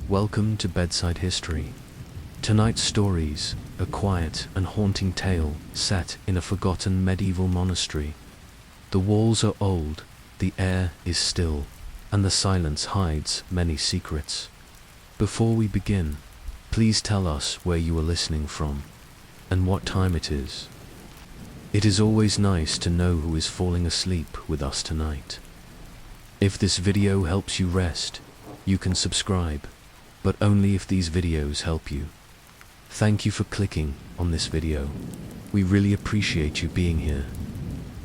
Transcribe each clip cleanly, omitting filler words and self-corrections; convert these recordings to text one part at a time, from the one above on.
Welcome to Bedside History. Tonight's stories, a quiet and haunting tale set in a forgotten medieval monastery. The walls are old, the air is still, and the silence hides many secrets. Before we begin, please tell us where you are listening from, and what time it is. It is always nice to know who is falling asleep with us tonight. If this video helps you rest, you can subscribe, but only if these videos help you. Thank you for clicking on this video. We really appreciate you being here.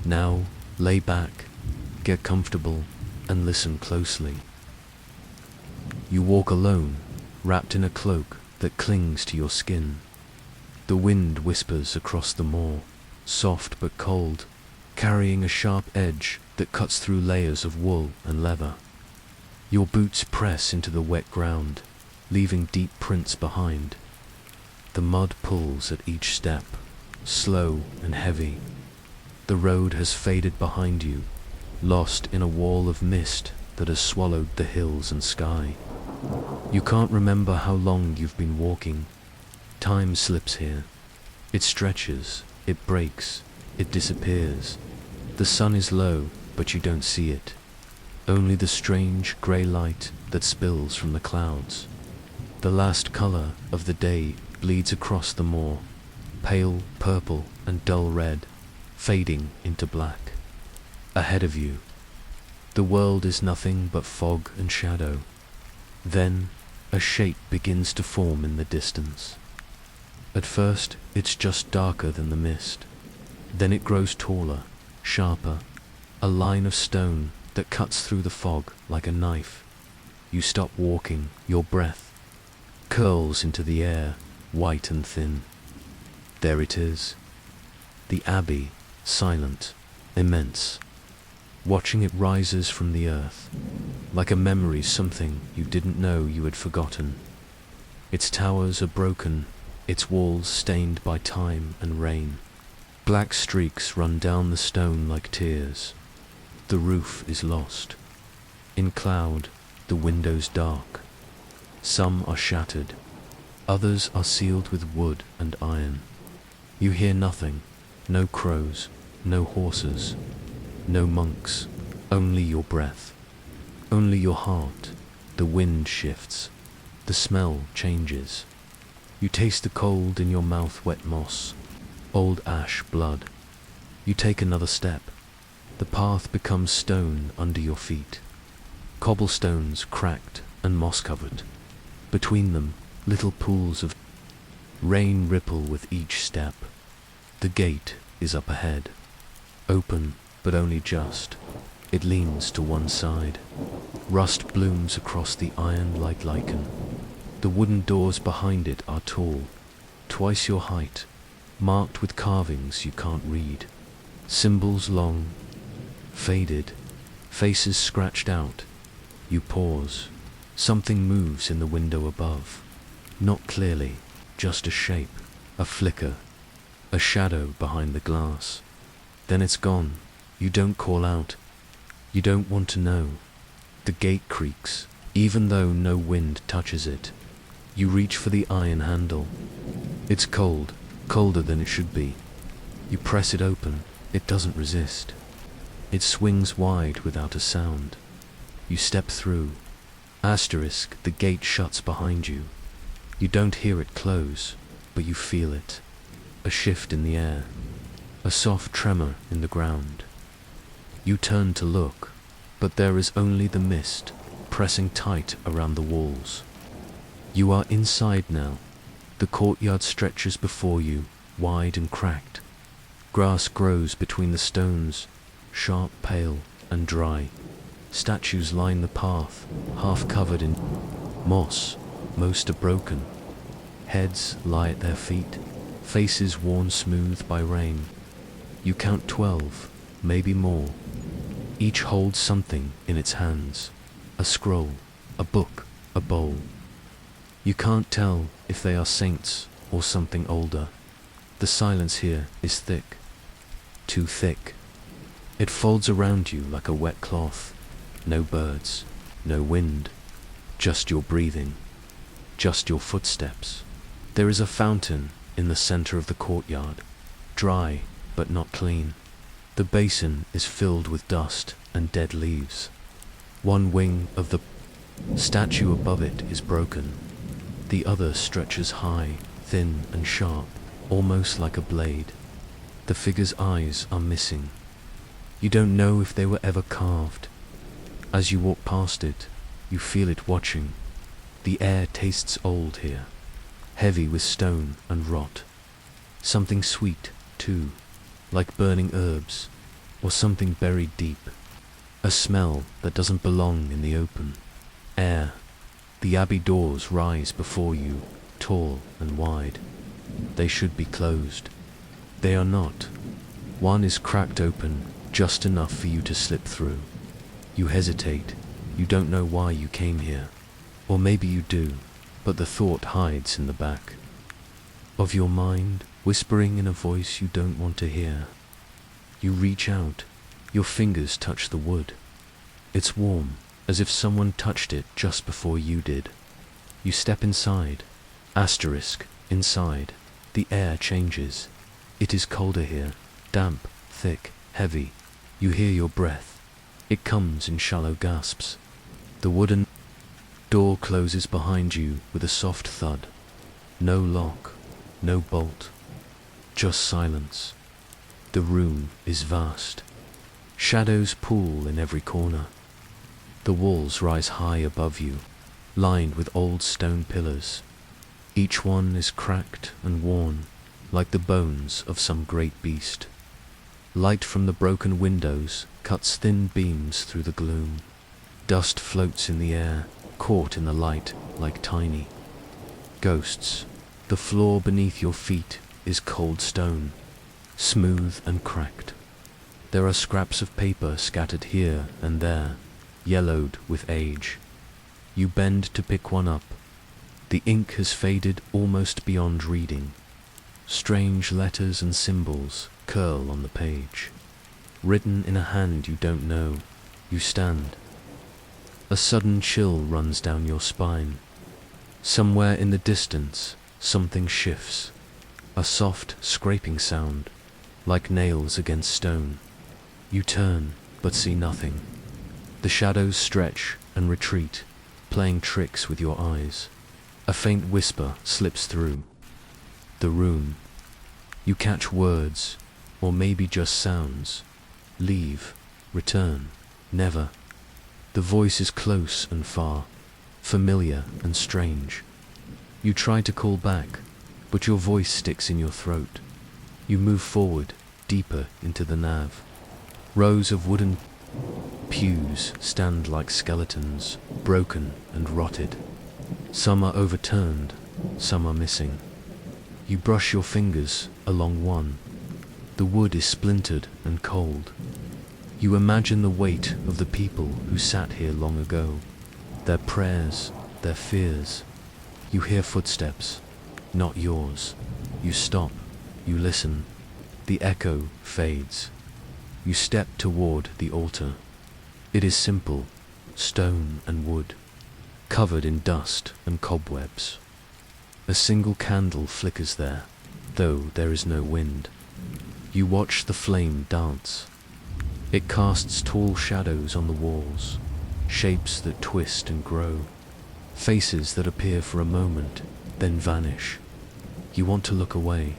Now, lay back, get comfortable, and listen closely. You walk alone, wrapped in a cloak that clings to your skin. The wind whispers across the moor, soft but cold, carrying a sharp edge that cuts through layers of wool and leather. Your boots press into the wet ground, leaving deep prints behind. The mud pulls at each step, slow and heavy. The road has faded behind you, lost in a wall of mist that has swallowed the hills and sky. You can't remember how long you've been walking. Time slips here. It stretches, it breaks, it disappears. The sun is low, but you don't see it. Only the strange grey light that spills from the clouds. The last colour of the day bleeds across the moor, pale purple and dull red, fading into black. Ahead of you, the world is nothing but fog and shadow. Then, a shape begins to form in the distance. At first, it's just darker than the mist. Then it grows taller, sharper, a line of stone that cuts through the fog like a knife. You stop walking, your breath curls into the air, white and thin. There it is. The Abbey, silent, immense. Watching it rises from the earth, like a memory, something you didn't know you had forgotten. Its towers are broken, its walls stained by time and rain. Black streaks run down the stone like tears. The roof is lost. In cloud, the windows dark. Some are shattered, others are sealed with wood and iron. You hear nothing, no crows, no horses, no monks, only your breath, only your heart. The wind shifts, the smell changes. You taste the cold in your mouth, wet moss, old ash blood. You take another step. The path becomes stone under your feet. Cobblestones cracked and moss-covered. Between them, little pools of rain ripple with each step. The gate is up ahead, open but only just. It leans to one side. Rust blooms across the iron like lichen. The wooden doors behind it are tall, twice your height, marked with carvings you can't read. Symbols long, faded, faces scratched out. You pause. Something moves in the window above. Not clearly, just a shape, a flicker, a shadow behind the glass. Then it's gone. You don't call out. You don't want to know. The gate creaks, even though no wind touches it. You reach for the iron handle. It's cold, colder than it should be. You press it open. It doesn't resist. It swings wide without a sound. You step through. Asterisk, the gate shuts behind you. You don't hear it close, but you feel it. A shift in the air. A soft tremor in the ground. You turn to look, but there is only the mist, pressing tight around the walls. You are inside now. The courtyard stretches before you, wide and cracked. Grass grows between the stones, sharp, pale, and dry. Statues line the path, half covered in moss. Most are broken. Heads lie at their feet, faces worn smooth by rain. You count 12, maybe more. Each holds something in its hands. A scroll, a book, a bowl. You can't tell if they are saints or something older. The silence here is thick. Too thick. It folds around you like a wet cloth. No birds, no wind, just your breathing. just your footsteps. There is a fountain in the center of the courtyard, dry but not clean. The basin is filled with dust and dead leaves. One wing of the statue above it is broken. The other stretches high, thin and sharp, almost like a blade. The figure's eyes are missing. You don't know if they were ever carved. As you walk past it, you feel it watching. The air tastes old here, heavy with stone and rot. Something sweet, too, like burning herbs, or something buried deep. A smell that doesn't belong in the open air. The abbey doors rise before you, tall and wide. They should be closed. They are not. One is cracked open, just enough for you to slip through. You hesitate. You don't know why you came here. Or maybe you do, but the thought hides in the back of your mind, whispering in a voice you don't want to hear. You reach out. Your fingers touch the wood. It's warm, as if someone touched it just before you did. You step inside. Inside. The air changes. It is colder here, damp, thick, heavy. You hear your breath. It comes in shallow gasps. The wooden door closes behind you with a soft thud. No lock, no bolt, just silence. The room is vast. Shadows pool in every corner. The walls rise high above you, lined with old stone pillars. Each one is cracked and worn, like the bones of some great beast. Light from the broken windows cuts thin beams through the gloom. Dust floats in the air, caught in the light like tiny ghosts. The floor beneath your feet is cold stone, smooth and cracked. There are scraps of paper scattered here and there, yellowed with age. You bend to pick one up. The ink has faded almost beyond reading. Strange letters and symbols curl on the page. Written in a hand you don't know, you stand. A sudden chill runs down your spine. Somewhere in the distance, something shifts. A soft, scraping sound, like nails against stone. You turn, but see nothing. The shadows stretch and retreat, playing tricks with your eyes. A faint whisper slips through the room. You catch words, or maybe just sounds. Leave, return, never. The voice is close and far, familiar and strange. You try to call back, but your voice sticks in your throat. You move forward, deeper into the nave. Rows of wooden pews stand like skeletons, broken and rotted. Some are overturned, some are missing. You brush your fingers along one. The wood is splintered and cold. You imagine the weight of the people who sat here long ago, their prayers, their fears. You hear footsteps, not yours. You stop, you listen. The echo fades. You step toward the altar. It is simple, stone and wood, covered in dust and cobwebs. A single candle flickers there, though there is no wind. You watch the flame dance. It casts tall shadows on the walls, shapes that twist and grow, faces that appear for a moment, then vanish. You want to look away.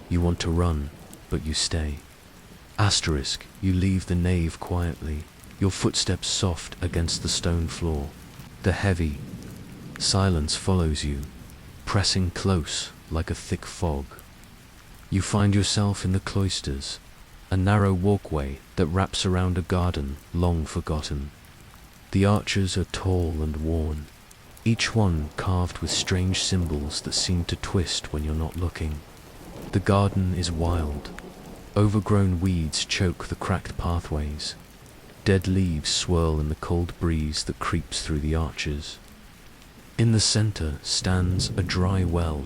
You want to run, but you stay. You leave the nave quietly, your footsteps soft against the stone floor. The heavy silence follows you, pressing close like a thick fog. You find yourself in the cloisters, a narrow walkway that wraps around a garden long forgotten. The arches are tall and worn, each one carved with strange symbols that seem to twist when you're not looking. The garden is wild. Overgrown weeds choke the cracked pathways. Dead leaves swirl in the cold breeze that creeps through the arches. In the center stands a dry well,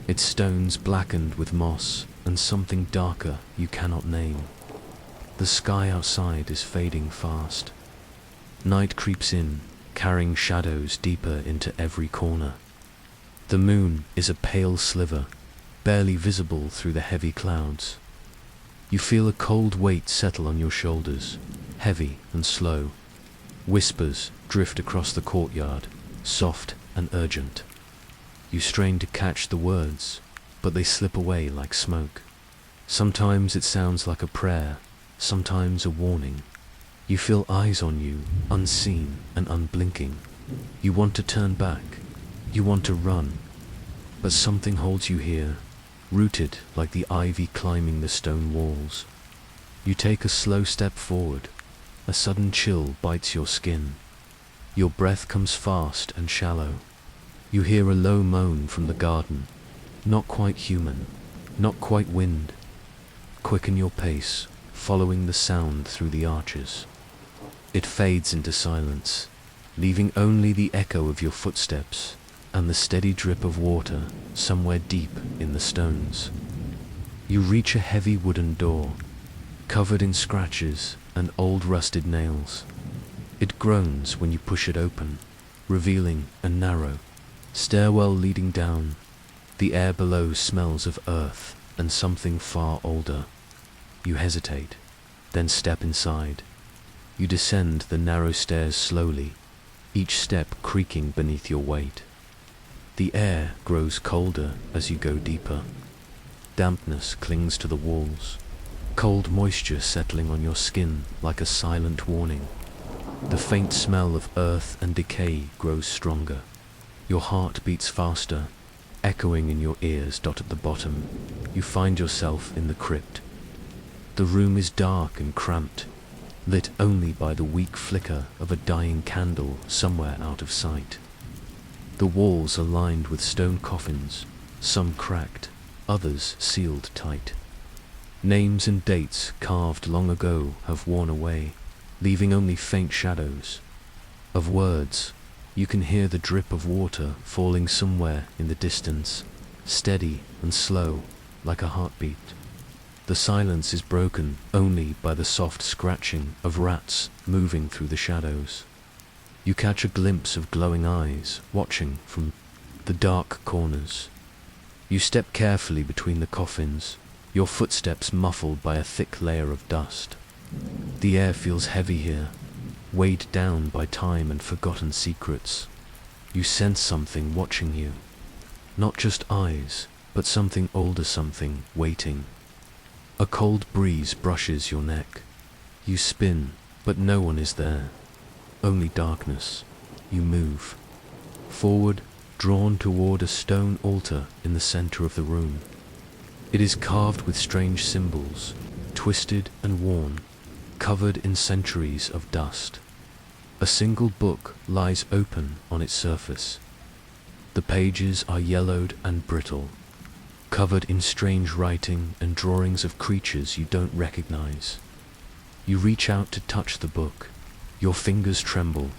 its stones blackened with moss and something darker you cannot name. The sky outside is fading fast. Night creeps in, carrying shadows deeper into every corner. The moon is a pale sliver, barely visible through the heavy clouds. You feel a cold weight settle on your shoulders, heavy and slow. Whispers drift across the courtyard, soft and urgent. You strain to catch the words, but they slip away like smoke. Sometimes it sounds like a prayer, sometimes a warning. You feel eyes on you, unseen and unblinking. You want to turn back, you want to run, but something holds you here, rooted like the ivy climbing the stone walls. You take a slow step forward. A sudden chill bites your skin. Your breath comes fast and shallow. You hear a low moan from the garden, not quite human, not quite wind. Quicken your pace, following the sound through the arches. It fades into silence, leaving only the echo of your footsteps and the steady drip of water somewhere deep in the stones. You reach a heavy wooden door, covered in scratches and old rusted nails. It groans when you push it open, revealing a narrow stairwell leading down. The air below smells of earth and something far older. You hesitate, then step inside. You descend the narrow stairs slowly, each step creaking beneath your weight. The air grows colder as you go deeper. Dampness clings to the walls, cold moisture settling on your skin like a silent warning. The faint smell of earth and decay grows stronger. Your heart beats faster, echoing in your ears. At the bottom, you find yourself in the crypt. The room is dark and cramped, lit only by the weak flicker of a dying candle somewhere out of sight. The walls are lined with stone coffins, some cracked, others sealed tight. Names and dates carved long ago have worn away, leaving only faint shadows. Of words, you can hear the drip of water falling somewhere in the distance, steady and slow, like a heartbeat. The silence is broken only by the soft scratching of rats moving through the shadows. You catch a glimpse of glowing eyes watching from the dark corners. You step carefully between the coffins, your footsteps muffled by a thick layer of dust. The air feels heavy here, weighed down by time and forgotten secrets. You sense something watching you. Not just eyes, but something older, something waiting. A cold breeze brushes your neck. You spin, but no one is there. Only darkness. You move forward, drawn toward a stone altar in the center of the room. It is carved with strange symbols, twisted and worn, covered in centuries of dust. A single book lies open on its surface. The pages are yellowed and brittle, covered in strange writing and drawings of creatures you don't recognize. You reach out to touch the book. Your fingers tremble.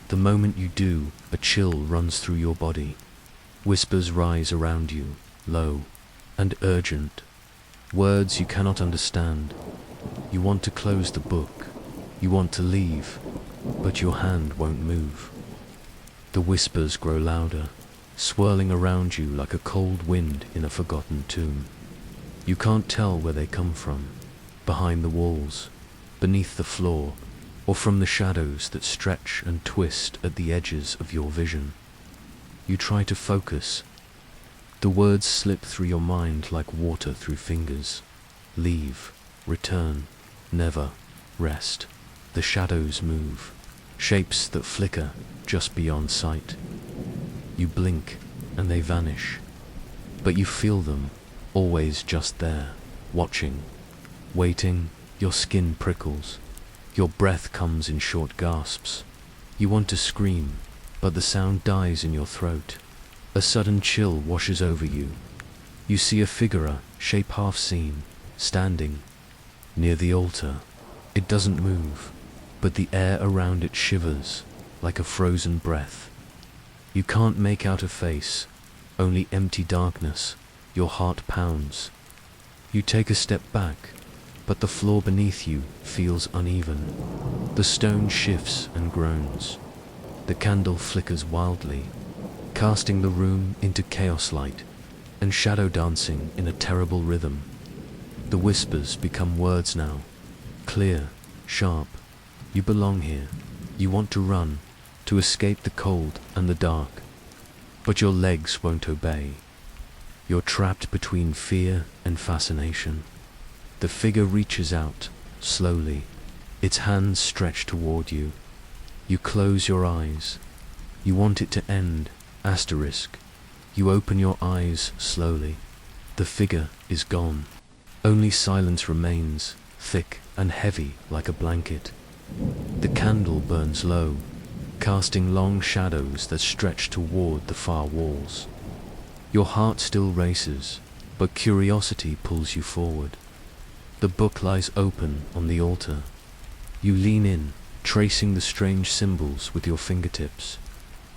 The moment you do, a chill runs through your body. Whispers rise around you, low and urgent. Words you cannot understand. You want to close the book. You want to leave, but your hand won't move. The whispers grow louder, swirling around you like a cold wind in a forgotten tomb. You can't tell where they come from, behind the walls, beneath the floor, or from the shadows that stretch and twist at the edges of your vision. You try to focus. The words slip through your mind like water through fingers. Leave, return, never, rest. The shadows move, shapes that flicker just beyond sight. You blink and they vanish, but you feel them, always just there, watching, waiting. Your skin prickles. Your breath comes in short gasps. You want to scream, but the sound dies in your throat. A sudden chill washes over you. You see a figure, shape half seen, standing near the altar. It doesn't move, but the air around it shivers like a frozen breath. You can't make out a face, only empty darkness. Your heart pounds. You take a step back, but the floor beneath you feels uneven. The stone shifts and groans. The candle flickers wildly, casting the room into chaos light and shadow dancing in a terrible rhythm. The whispers become words now, clear, sharp. You belong here. You want to run, to escape the cold and the dark. But your legs won't obey. You're trapped between fear and fascination. The figure reaches out, slowly, its hands stretched toward you. You close your eyes. You want it to end, asterisk. You open your eyes slowly. The figure is gone. Only silence remains, thick and heavy like a blanket. The candle burns low, casting long shadows that stretch toward the far walls. Your heart still races, but curiosity pulls you forward. The book lies open on the altar. You lean in, tracing the strange symbols with your fingertips.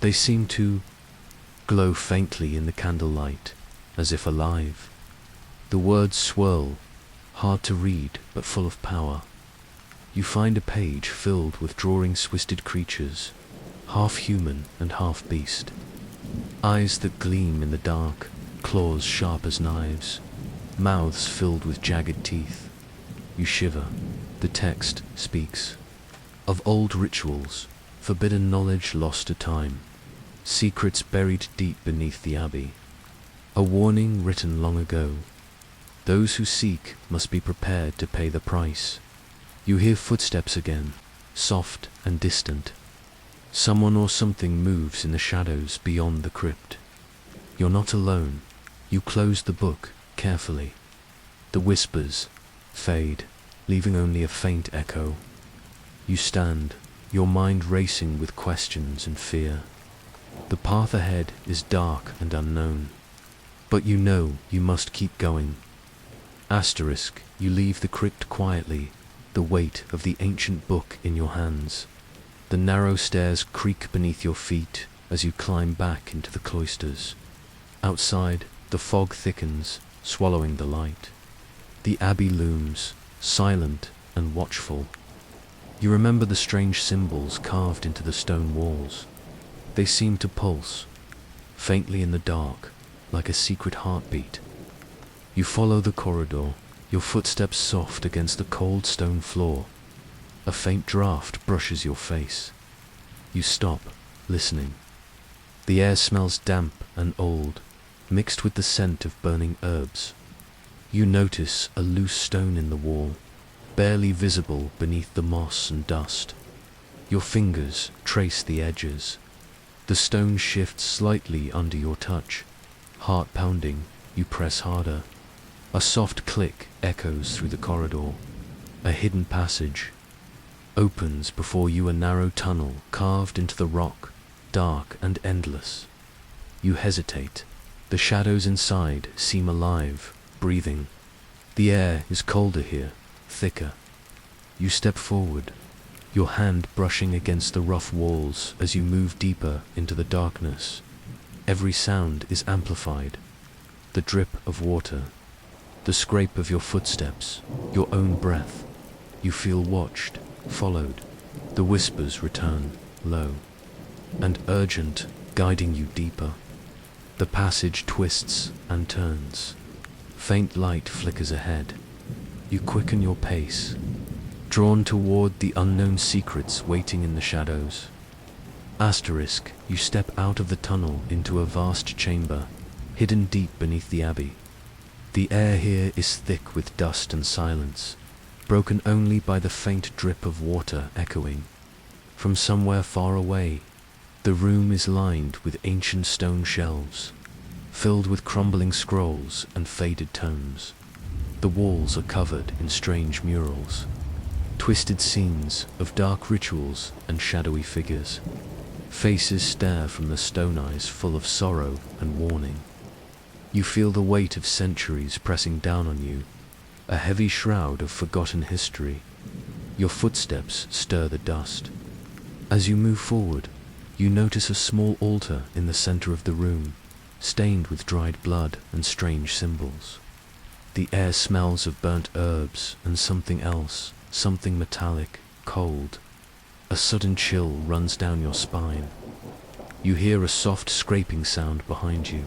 They seem to glow faintly in the candlelight, as if alive. The words swirl, hard to read but full of power. You find a page filled with drawings, twisted creatures, half human and half beast. Eyes that gleam in the dark, claws sharp as knives, mouths filled with jagged teeth. You shiver. The text speaks of old rituals, forbidden knowledge lost to time, secrets buried deep beneath the abbey. A warning written long ago. Those who seek must be prepared to pay the price. You hear footsteps again, soft and distant. Someone or something moves in the shadows beyond the crypt. You're not alone. You close the book carefully. The whispers fade, leaving only a faint echo. You stand, your mind racing with questions and fear. The path ahead is dark and unknown, but you know you must keep going. Asterisk, you leave the crypt quietly, the weight of the ancient book in your hands. The narrow stairs creak beneath your feet as you climb back into the cloisters. Outside, the fog thickens, swallowing the light. The abbey looms, silent and watchful. You remember the strange symbols carved into the stone walls. They seem to pulse, faintly in the dark, like a secret heartbeat. You follow the corridor, your footsteps soft against the cold stone floor. A faint draft brushes your face. You stop, listening. The air smells damp and old, mixed with the scent of burning herbs. You notice a loose stone in the wall, barely visible beneath the moss and dust. Your fingers trace the edges. The stone shifts slightly under your touch. Heart pounding, you press harder. A soft click echoes through the corridor. A hidden passage opens before you, a narrow tunnel carved into the rock, dark and endless. You hesitate. The shadows inside seem alive, breathing. The air is colder here, thicker. You step forward, your hand brushing against the rough walls as you move deeper into the darkness. Every sound is amplified. The drip of water, the scrape of your footsteps, your own breath. You feel watched, followed. The whispers return, low and urgent, guiding you deeper. The passage twists and turns. Faint light flickers ahead. You quicken your pace, drawn toward the unknown secrets waiting in the shadows. Asterisk, you step out of the tunnel into a vast chamber, hidden deep beneath the abbey. The air here is thick with dust and silence, broken only by the faint drip of water echoing. From somewhere far away, the room is lined with ancient stone shelves, filled with crumbling scrolls and faded tomes. The walls are covered in strange murals, twisted scenes of dark rituals and shadowy figures. Faces stare from the stone eyes full of sorrow and warning. You feel the weight of centuries pressing down on you, a heavy shroud of forgotten history. Your footsteps stir the dust. As you move forward, you notice a small altar in the center of the room, stained with dried blood and strange symbols. The air smells of burnt herbs and something else, something metallic, cold. A sudden chill runs down your spine. You hear a soft scraping sound behind you.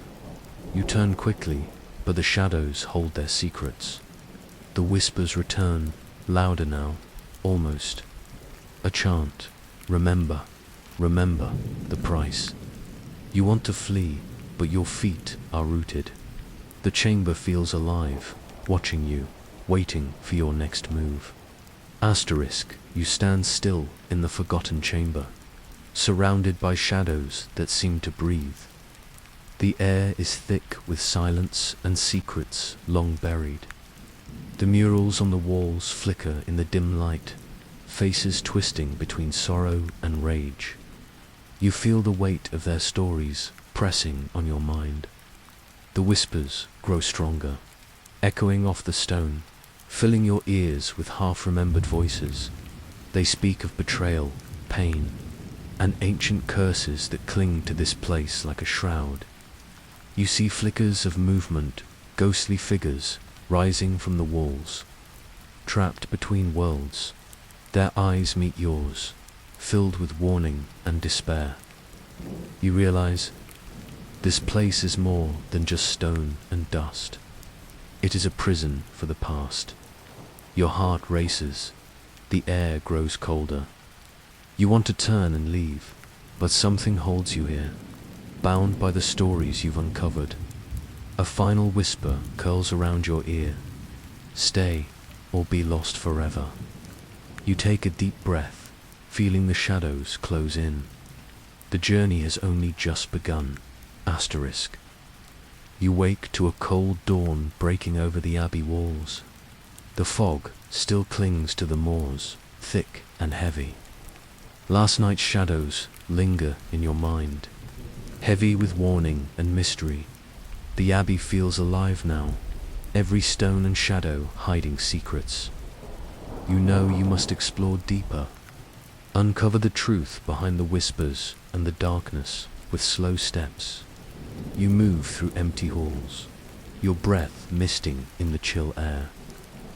You turn quickly, but the shadows hold their secrets. The whispers return, louder now, almost. A chant. Remember, remember the price. You want to flee, but your feet are rooted. The chamber feels alive, watching you, waiting for your next move. Asterisk, you stand still in the forgotten chamber, surrounded by shadows that seem to breathe. The air is thick with silence and secrets long buried. The murals on the walls flicker in the dim light, faces twisting between sorrow and rage. You feel the weight of their stories pressing on your mind. The whispers grow stronger, echoing off the stone, filling your ears with half-remembered voices. They speak of betrayal, pain, and ancient curses that cling to this place like a shroud. You see flickers of movement, ghostly figures rising from the walls. Trapped between worlds, their eyes meet yours, filled with warning and despair. You realize this place is more than just stone and dust. It is a prison for the past. Your heart races. The air grows colder. You want to turn and leave, but something holds you here, bound by the stories you've uncovered. A final whisper curls around your ear. Stay, or be lost forever. You take a deep breath, feeling the shadows close in. The journey has only just begun. Asterisk. You wake to a cold dawn breaking over the abbey walls. The fog still clings to the moors, thick and heavy. Last night's shadows linger in your mind, heavy with warning and mystery. The abbey feels alive now, every stone and shadow hiding secrets. You know you must explore deeper, uncover the truth behind the whispers and the darkness with slow steps. You move through empty halls, your breath misting in the chill air.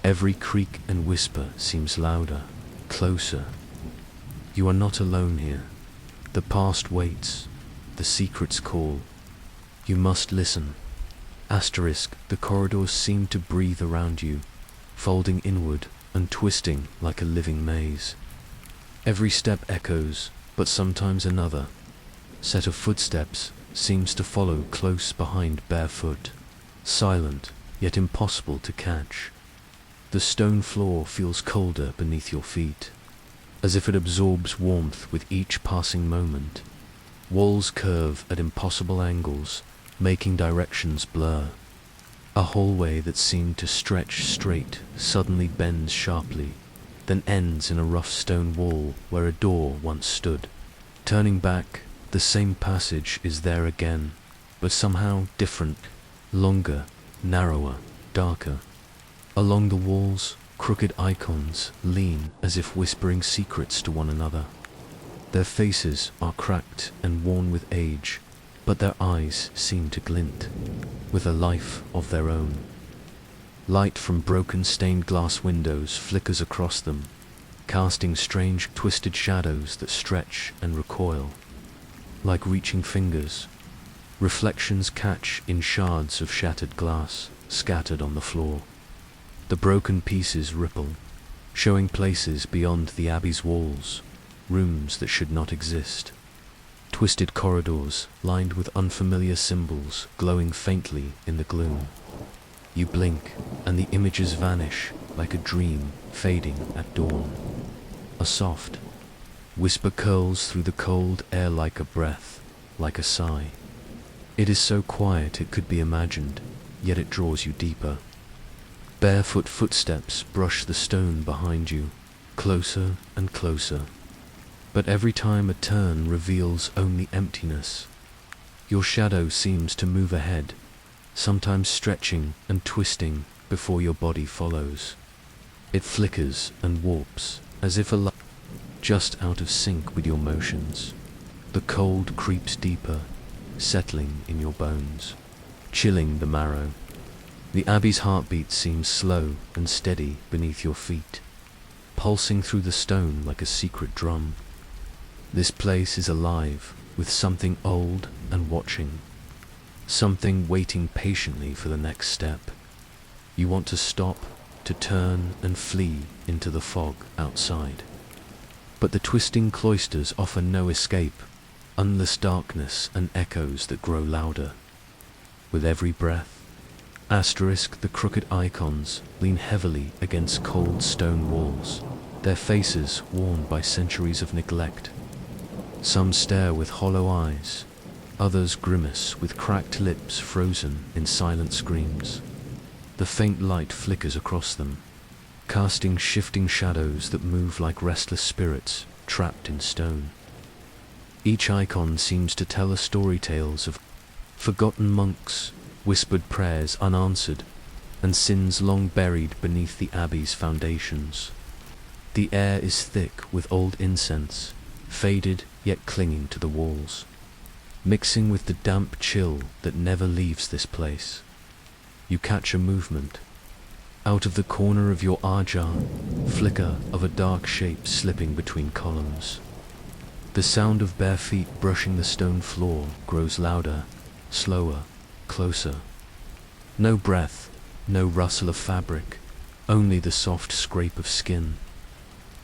Every creak and whisper seems louder, closer. You are not alone here. The past waits, the secrets call. You must listen. Asterisk, the corridors seem to breathe around you, folding inward and twisting like a living maze. Every step echoes, but sometimes another set of footsteps seems to follow close behind barefoot, silent yet impossible to catch. The stone floor feels colder beneath your feet, as if it absorbs warmth with each passing moment. Walls curve at impossible angles, making directions blur. A hallway that seemed to stretch straight suddenly bends sharply, then ends in a rough stone wall where a door once stood. Turning back, the same passage is there again, but somehow different, longer, narrower, darker. Along the walls, crooked icons lean as if whispering secrets to one another. Their faces are cracked and worn with age, but their eyes seem to glint with a life of their own. Light from broken stained glass windows flickers across them, casting strange twisted shadows that stretch and recoil. Like reaching fingers, reflections catch in shards of shattered glass scattered on the floor. The broken pieces ripple, showing places beyond the abbey's walls, rooms that should not exist. Twisted corridors lined with unfamiliar symbols glowing faintly in the gloom. You blink, and the images vanish like a dream fading at dawn. A soft whisper curls through the cold air like a breath, like a sigh. It is so quiet it could be imagined, yet it draws you deeper. Barefoot footsteps brush the stone behind you, closer and closer. But every time a turn reveals only emptiness. Your shadow seems to move ahead, sometimes stretching and twisting before your body follows. It flickers and warps, as if alive, just out of sync with your motions. The cold creeps deeper, settling in your bones, chilling the marrow. The abbey's heartbeat seems slow and steady beneath your feet, pulsing through the stone like a secret drum. This place is alive, with something old and watching, something waiting patiently for the next step. You want to stop, to turn and flee into the fog outside. But the twisting cloisters offer no escape, endless darkness and echoes that grow louder. With every breath, the crooked icons lean heavily against cold stone walls, their faces worn by centuries of neglect. Some stare with hollow eyes, others grimace with cracked lips frozen in silent screams. The faint light flickers across them, casting shifting shadows that move like restless spirits trapped in stone. Each icon seems to tell us story tales of forgotten monks, whispered prayers unanswered, and sins long buried beneath the abbey's foundations. The air is thick with old incense, faded yet clinging to the walls, mixing with the damp chill that never leaves this place. You catch a movement. Out of the corner of your jar, flicker of a dark shape slipping between columns. The sound of bare feet brushing the stone floor grows louder, slower, closer. No breath, no rustle of fabric, only the soft scrape of skin.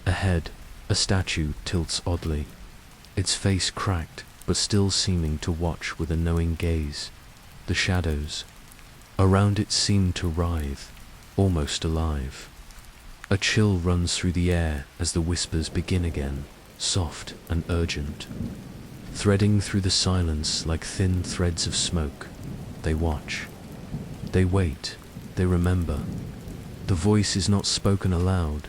Ahead, a statue tilts oddly, its face cracked but still seeming to watch with a knowing gaze. The shadows around it seem to writhe, almost alive. A chill runs through the air as the whispers begin again, soft and urgent. Threading through the silence like thin threads of smoke, they watch. They wait, they remember. The voice is not spoken aloud,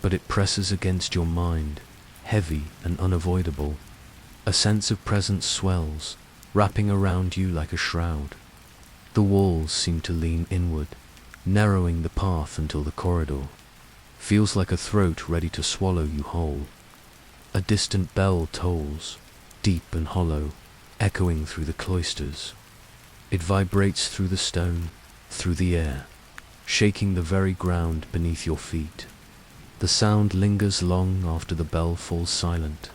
but it presses against your mind, heavy and unavoidable. A sense of presence swells, wrapping around you like a shroud. The walls seem to lean inward, narrowing the path until the corridor feels like a throat ready to swallow you whole. A distant bell tolls, deep and hollow, echoing through the cloisters. It vibrates through the stone, through the air, shaking the very ground beneath your feet. The sound lingers long after the bell falls silent,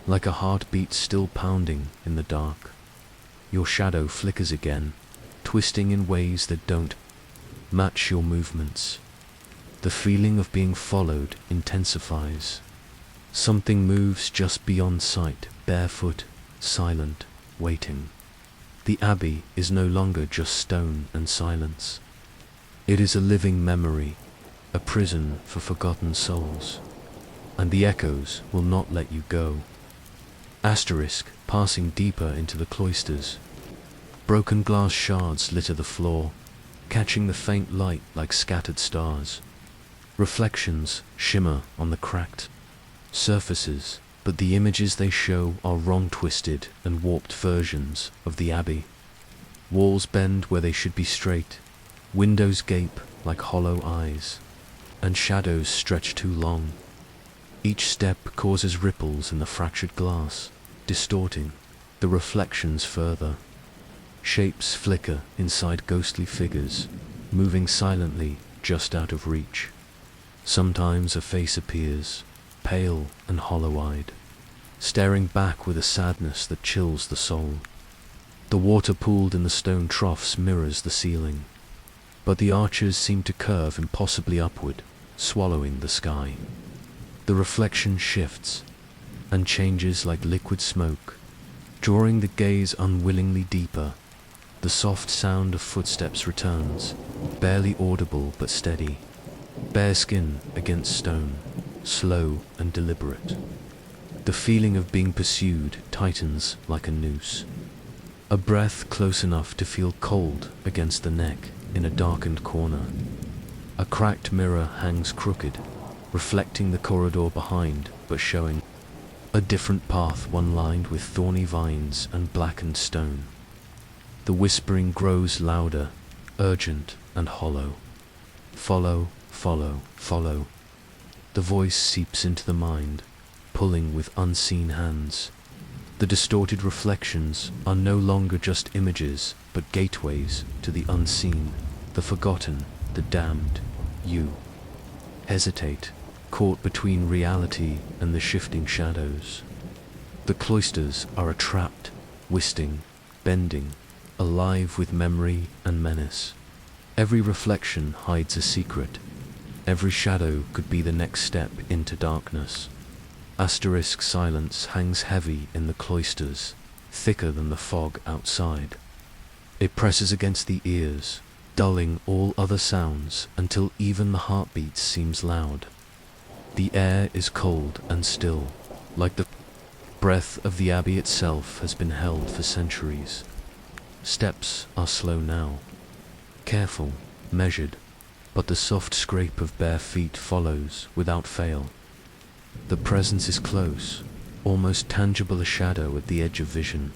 like a heartbeat still pounding in the dark. Your shadow flickers again, twisting in ways that don't match your movements. The feeling of being followed intensifies. Something moves just beyond sight, barefoot, silent, waiting. The abbey is no longer just stone and silence. It is a living memory, a prison for forgotten souls. And the echoes will not let you go. Passing deeper into the cloisters. Broken glass shards litter the floor, catching the faint light like scattered stars. Reflections shimmer on the cracked surfaces, but the images they show are wrong-twisted and warped versions of the abbey. Walls bend where they should be straight, windows gape like hollow eyes, and shadows stretch too long. Each step causes ripples in the fractured glass, distorting the reflections further. Shapes flicker inside ghostly figures, moving silently just out of reach. Sometimes a face appears, pale and hollow-eyed, staring back with a sadness that chills the soul. The water pooled in the stone troughs mirrors the ceiling, but the arches seem to curve impossibly upward, swallowing the sky. The reflection shifts and changes like liquid smoke, drawing the gaze unwillingly deeper. The soft sound of footsteps returns, barely audible but steady. Bare skin against stone, slow and deliberate. The feeling of being pursued tightens like a noose. A breath close enough to feel cold against the neck in a darkened corner. A cracked mirror hangs crooked, reflecting the corridor behind but showing a different path, one lined with thorny vines and blackened stone. The whispering grows louder, urgent and hollow. Follow, follow, follow. The voice seeps into the mind, pulling with unseen hands. The distorted reflections are no longer just images, but gateways to the unseen, the forgotten, the damned. You hesitate, caught between reality and the shifting shadows. The cloisters are trapped, twisting, bending, alive with memory and menace. Every reflection hides a secret. Every shadow could be the next step into darkness. Asterisk silence hangs heavy in the cloisters, thicker than the fog outside. It presses against the ears, dulling all other sounds until even the heartbeat seems loud. The air is cold and still, like the breath of the abbey itself has been held for centuries. Steps are slow now, careful, measured, but the soft scrape of bare feet follows without fail. The presence is close, almost tangible, a shadow at the edge of vision,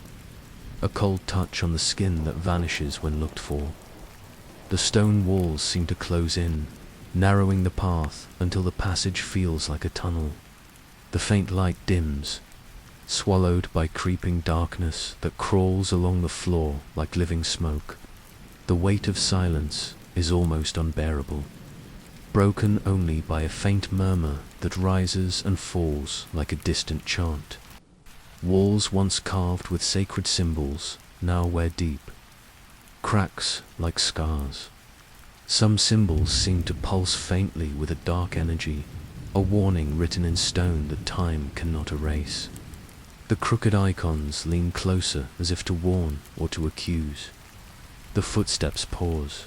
a cold touch on the skin that vanishes when looked for. The stone walls seem to close in, narrowing the path until the passage feels like a tunnel. The faint light dims, swallowed by creeping darkness that crawls along the floor like living smoke. The weight of silence is almost unbearable, broken only by a faint murmur that rises and falls like a distant chant. Walls once carved with sacred symbols now wear deep, cracks like scars. Some symbols seem to pulse faintly with a dark energy, a warning written in stone that time cannot erase. The crooked icons lean closer as if to warn or to accuse. The footsteps pause,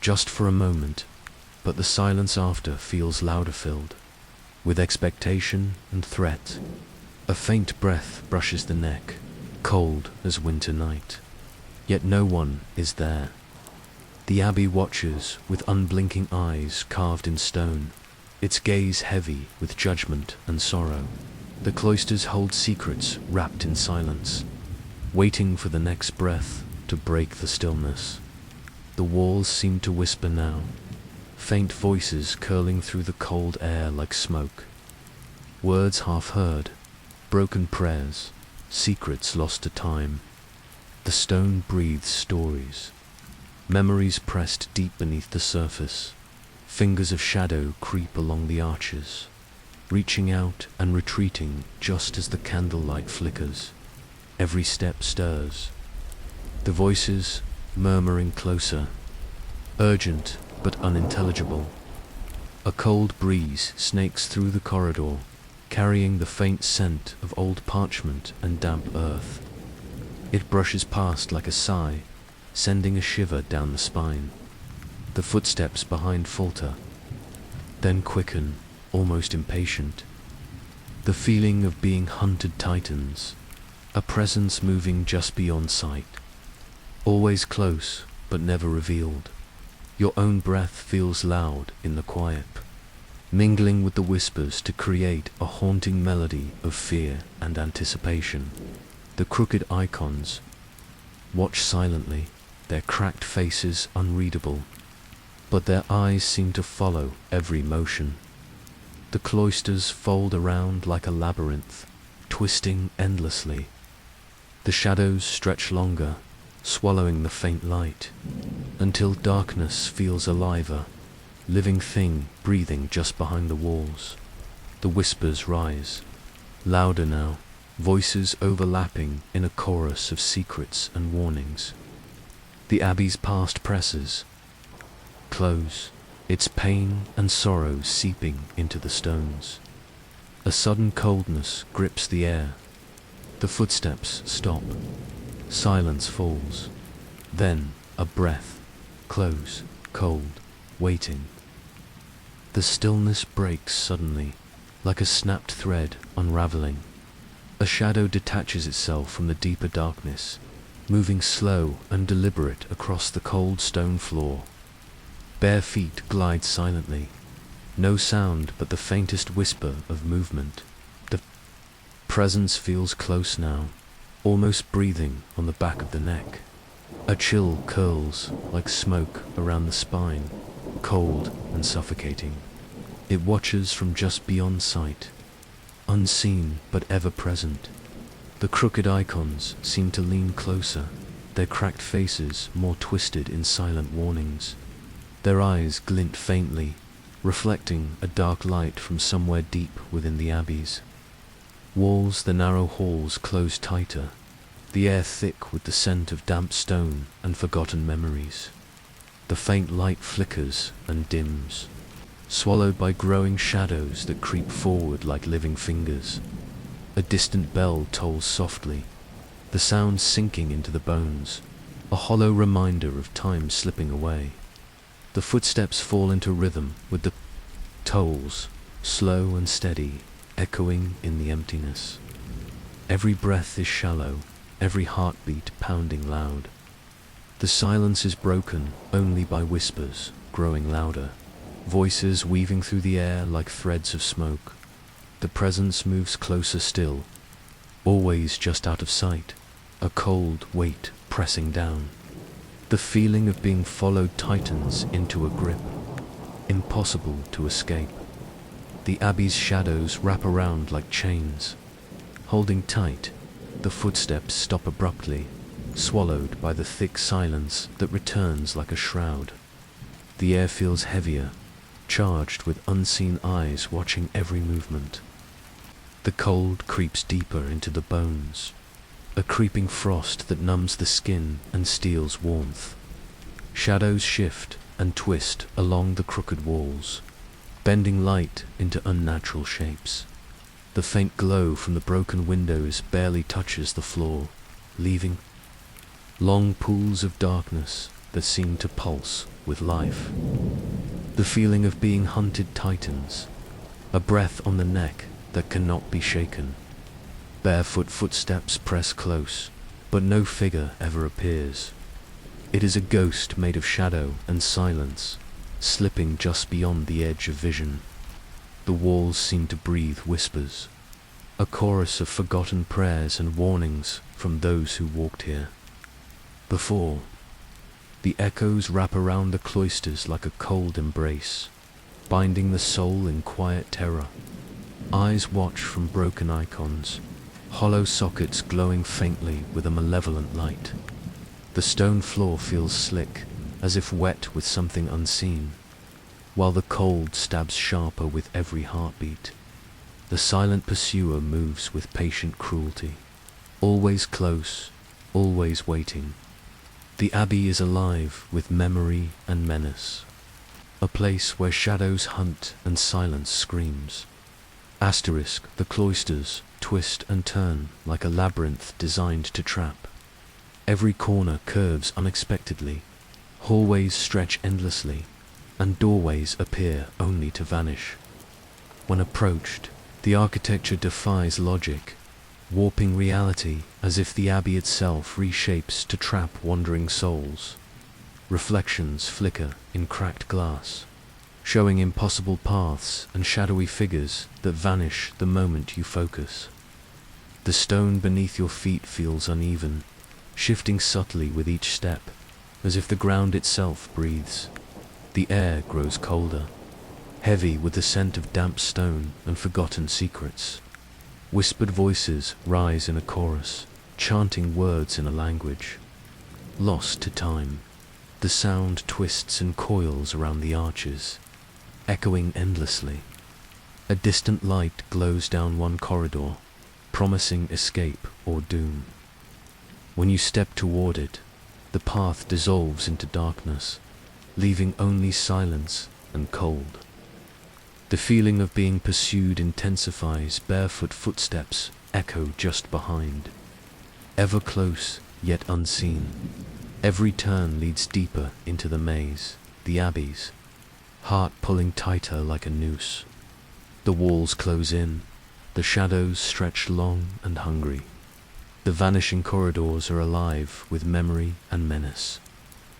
just for a moment, but the silence after feels louder, filled with expectation and threat. A faint breath brushes the neck, cold as winter night. Yet no one is there. The abbey watches with unblinking eyes carved in stone, its gaze heavy with judgment and sorrow. The cloisters hold secrets wrapped in silence, waiting for the next breath to break the stillness. The walls seem to whisper now, faint voices curling through the cold air like smoke. Words half heard, broken prayers, secrets lost to time. The stone breathes stories, memories pressed deep beneath the surface. Fingers of shadow creep along the arches, reaching out and retreating just as the candlelight flickers. Every step stirs, the voices murmuring closer, urgent but unintelligible. A cold breeze snakes through the corridor, carrying the faint scent of old parchment and damp earth. It brushes past like a sigh, sending a shiver down the spine. The footsteps behind falter, then quicken, almost impatient. The feeling of being hunted tightens, a presence moving just beyond sight, always close but never revealed. Your own breath feels loud in the quiet, mingling with the whispers to create a haunting melody of fear and anticipation. The crooked icons watch silently, their cracked faces unreadable, but their eyes seem to follow every motion. The cloisters fold around like a labyrinth, twisting endlessly. The shadows stretch longer, swallowing the faint light, until darkness feels aliver, living thing breathing just behind the walls. The whispers rise, louder now, voices overlapping in a chorus of secrets and warnings. The abbey's past presses close, its pain and sorrow seeping into the stones. A sudden coldness grips the air. The footsteps stop. Silence falls. Then a breath, close, cold, waiting. The stillness breaks suddenly, like a snapped thread unraveling. A shadow detaches itself from the deeper darkness, moving slow and deliberate across the cold stone floor. Bare feet glide silently, no sound but the faintest whisper of movement. The presence feels close now, almost breathing on the back of the neck. A chill curls like smoke around the spine, cold and suffocating. It watches from just beyond sight, unseen but ever present. The crooked icons seem to lean closer, their cracked faces more twisted in silent warnings. Their eyes glint faintly, reflecting a dark light from somewhere deep within the abbeys. Walls, the narrow halls close tighter, the air thick with the scent of damp stone and forgotten memories. The faint light flickers and dims, swallowed by growing shadows that creep forward like living fingers. A distant bell tolls softly, the sound sinking into the bones, a hollow reminder of time slipping away. The footsteps fall into rhythm with the tolls, slow and steady, echoing in the emptiness. Every breath is shallow, every heartbeat pounding loud. The silence is broken only by whispers, growing louder, voices weaving through the air like threads of smoke. The presence moves closer still, always just out of sight, a cold weight pressing down. The feeling of being followed tightens into a grip, impossible to escape. The Abbey's shadows wrap around like chains. Holding tight, the footsteps stop abruptly, swallowed by the thick silence that returns like a shroud. The air feels heavier, charged with unseen eyes watching every movement. The cold creeps deeper into the bones, a creeping frost that numbs the skin and steals warmth. Shadows shift and twist along the crooked walls, bending light into unnatural shapes. The faint glow from the broken windows barely touches the floor, leaving long pools of darkness that seem to pulse with life. The feeling of being hunted tightens, a breath on the neck that cannot be shaken. Barefoot footsteps press close, but no figure ever appears. It is a ghost made of shadow and silence, slipping just beyond the edge of vision. The walls seem to breathe whispers, a chorus of forgotten prayers and warnings from those who walked here before. The echoes wrap around the cloisters like a cold embrace, binding the soul in quiet terror. Eyes watch from broken icons, hollow sockets glowing faintly with a malevolent light. The stone floor feels slick, as if wet with something unseen, while the cold stabs sharper with every heartbeat. The silent pursuer moves with patient cruelty, always close, always waiting. The Abbey is alive with memory and menace, a place where shadows hunt and silence screams. Asterisk, the cloisters twist and turn like a labyrinth designed to trap. Every corner curves unexpectedly, hallways stretch endlessly, and doorways appear only to vanish. When approached, the architecture defies logic, warping reality as if the Abbey itself reshapes to trap wandering souls. Reflections flicker in cracked glass, showing impossible paths and shadowy figures that vanish the moment you focus. The stone beneath your feet feels uneven, shifting subtly with each step, as if the ground itself breathes. The air grows colder, heavy with the scent of damp stone and forgotten secrets. Whispered voices rise in a chorus, chanting words in a language lost to time. The sound twists and coils around the arches, echoing endlessly. A distant light glows down one corridor, promising escape or doom. When you step toward it, the path dissolves into darkness, leaving only silence and cold. The feeling of being pursued intensifies. Barefoot footsteps echo just behind, ever close yet unseen. Every turn leads deeper into the maze, the Abbey's, heart pulling tighter like a noose. The walls close in, the shadows stretch long and hungry. The vanishing corridors are alive with memory and menace,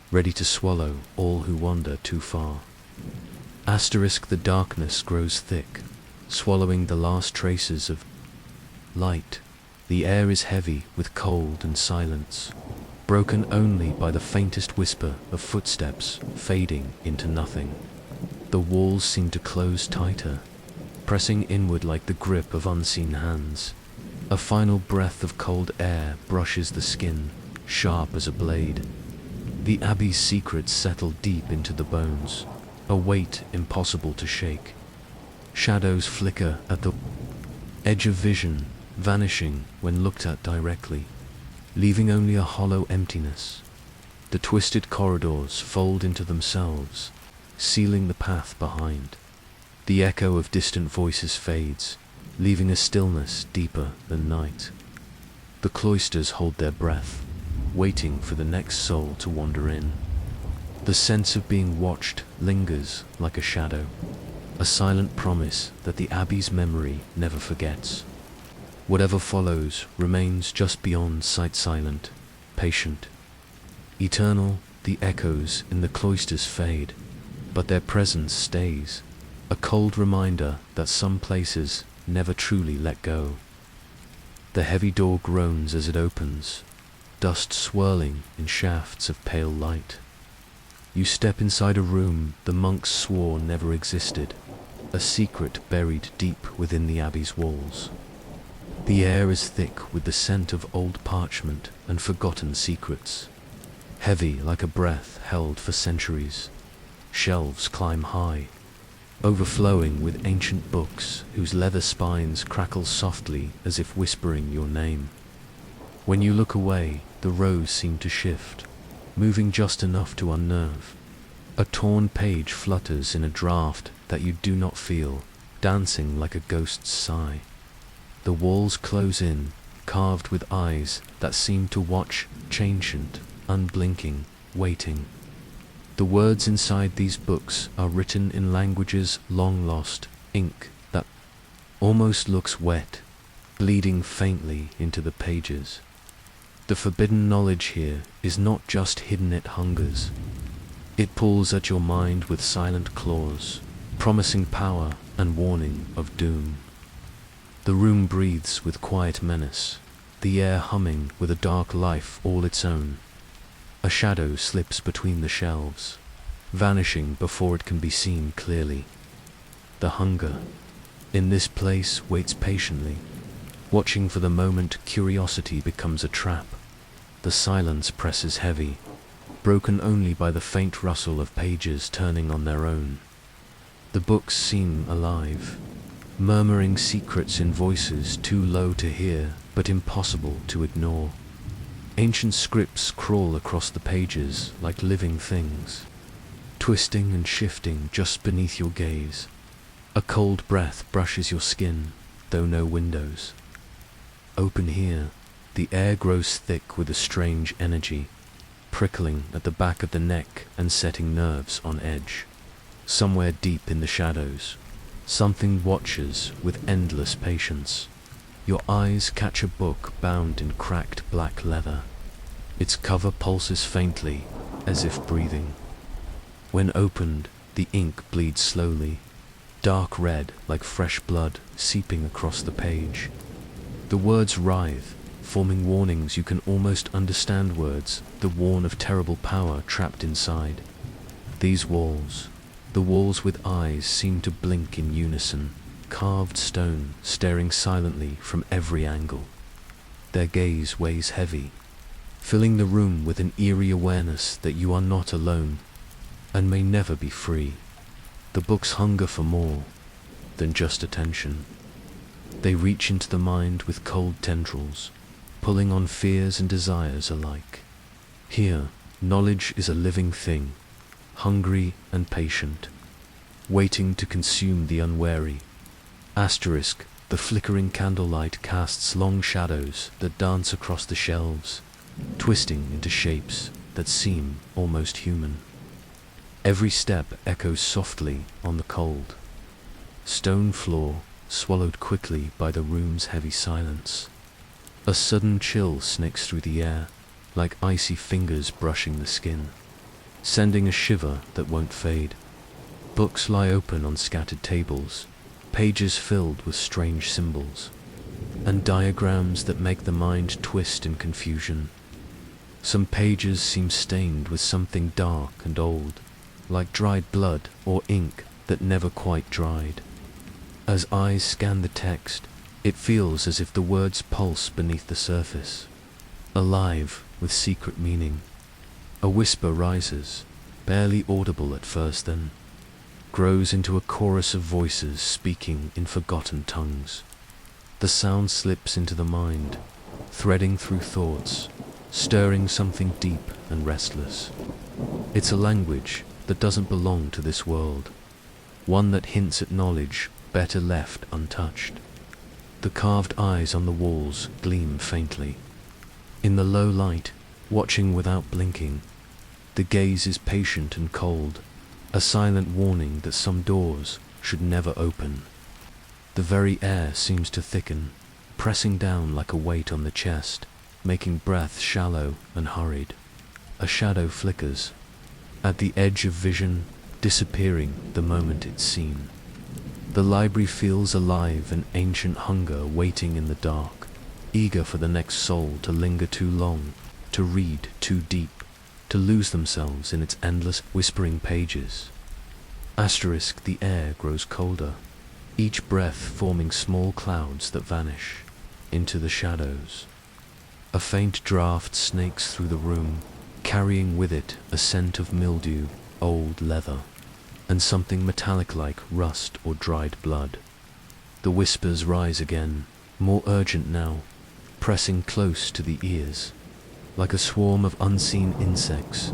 ready to swallow all who wander too far. Asterisk, the darkness grows thick, swallowing the last traces of light. The air is heavy with cold and silence, broken only by the faintest whisper of footsteps fading into nothing. The walls seem to close tighter, pressing inward like the grip of unseen hands. A final breath of cold air brushes the skin, sharp as a blade. The Abbey's secrets settle deep into the bones, a weight impossible to shake. Shadows flicker at the edge of vision, vanishing when looked at directly, leaving only a hollow emptiness. The twisted corridors fold into themselves, sealing the path behind. The echo of distant voices fades, leaving a stillness deeper than night. The cloisters hold their breath, waiting for the next soul to wander in. The sense of being watched lingers like a shadow, a silent promise that the Abbey's memory never forgets. Whatever follows remains just beyond sight, silent, patient. Eternal, the echoes in the cloisters fade, but their presence stays, a cold reminder that some places never truly let go. The heavy door groans as it opens, dust swirling in shafts of pale light. You step inside a room the monks swore never existed, a secret buried deep within the Abbey's walls. The air is thick with the scent of old parchment and forgotten secrets, heavy like a breath held for centuries. Shelves climb high, overflowing with ancient books whose leather spines crackle softly as if whispering your name. When you look away, the rows seem to shift, moving just enough to unnerve. A torn page flutters in a draft that you do not feel, dancing like a ghost's sigh. The walls close in, carved with eyes that seem to watch, ancient, unblinking, waiting. The words inside these books are written in languages long lost, ink that almost looks wet, bleeding faintly into the pages. The forbidden knowledge here is not just hidden, it hungers. It pulls at your mind with silent claws, promising power and warning of doom. The room breathes with quiet menace, the air humming with a dark life all its own. A shadow slips between the shelves, vanishing before it can be seen clearly. The hunger in this place waits patiently, watching for the moment curiosity becomes a trap. The silence presses heavy, broken only by the faint rustle of pages turning on their own. The books seem alive, murmuring secrets in voices too low to hear but impossible to ignore. Ancient scripts crawl across the pages like living things, twisting and shifting just beneath your gaze. A cold breath brushes your skin, though no windows. Open here, the air grows thick with a strange energy, prickling at the back of the neck and setting nerves on edge. Somewhere deep in the shadows, something watches with endless patience. Your eyes catch a book bound in cracked black leather. Its cover pulses faintly, as if breathing. When opened, the ink bleeds slowly, dark red like fresh blood seeping across the page. The words writhe, forming warnings you can almost understand, words that warn of terrible power trapped inside. These walls, the walls with eyes, seem to blink in unison, carved stone staring silently from every angle. Their gaze weighs heavy, filling the room with an eerie awareness that you are not alone and may never be free. The books hunger for more than just attention. They reach into the mind with cold tendrils, pulling on fears and desires alike. Here, knowledge is a living thing, hungry and patient, waiting to consume the unwary. Asterisk, the flickering candlelight casts long shadows that dance across the shelves, twisting into shapes that seem almost human. Every step echoes softly on the cold stone floor, swallowed quickly by the room's heavy silence. A sudden chill snakes through the air, like icy fingers brushing the skin, sending a shiver that won't fade. Books lie open on scattered tables, pages filled with strange symbols, and diagrams that make the mind twist in confusion. Some pages seem stained with something dark and old, like dried blood or ink that never quite dried. As eyes scan the text, it feels as if the words pulse beneath the surface, alive with secret meaning. A whisper rises, barely audible at first, then grows into a chorus of voices speaking in forgotten tongues. The sound slips into the mind, threading through thoughts, stirring something deep and restless. It's a language that doesn't belong to this world, one that hints at knowledge better left untouched. The carved eyes on the walls gleam faintly. In the low light, watching without blinking, the gaze is patient and cold, a silent warning that some doors should never open. The very air seems to thicken, pressing down like a weight on the chest, making breath shallow and hurried. A shadow flickers, at the edge of vision, disappearing the moment it's seen. The library feels alive, an ancient hunger waiting in the dark, eager for the next soul to linger too long, to read too deep, to lose themselves in its endless whispering pages. Asterisk, the air grows colder, each breath forming small clouds that vanish into the shadows. A faint draft snakes through the room, carrying with it a scent of mildew, old leather, and something metallic like rust or dried blood. The whispers rise again, more urgent now, pressing close to the ears, like a swarm of unseen insects.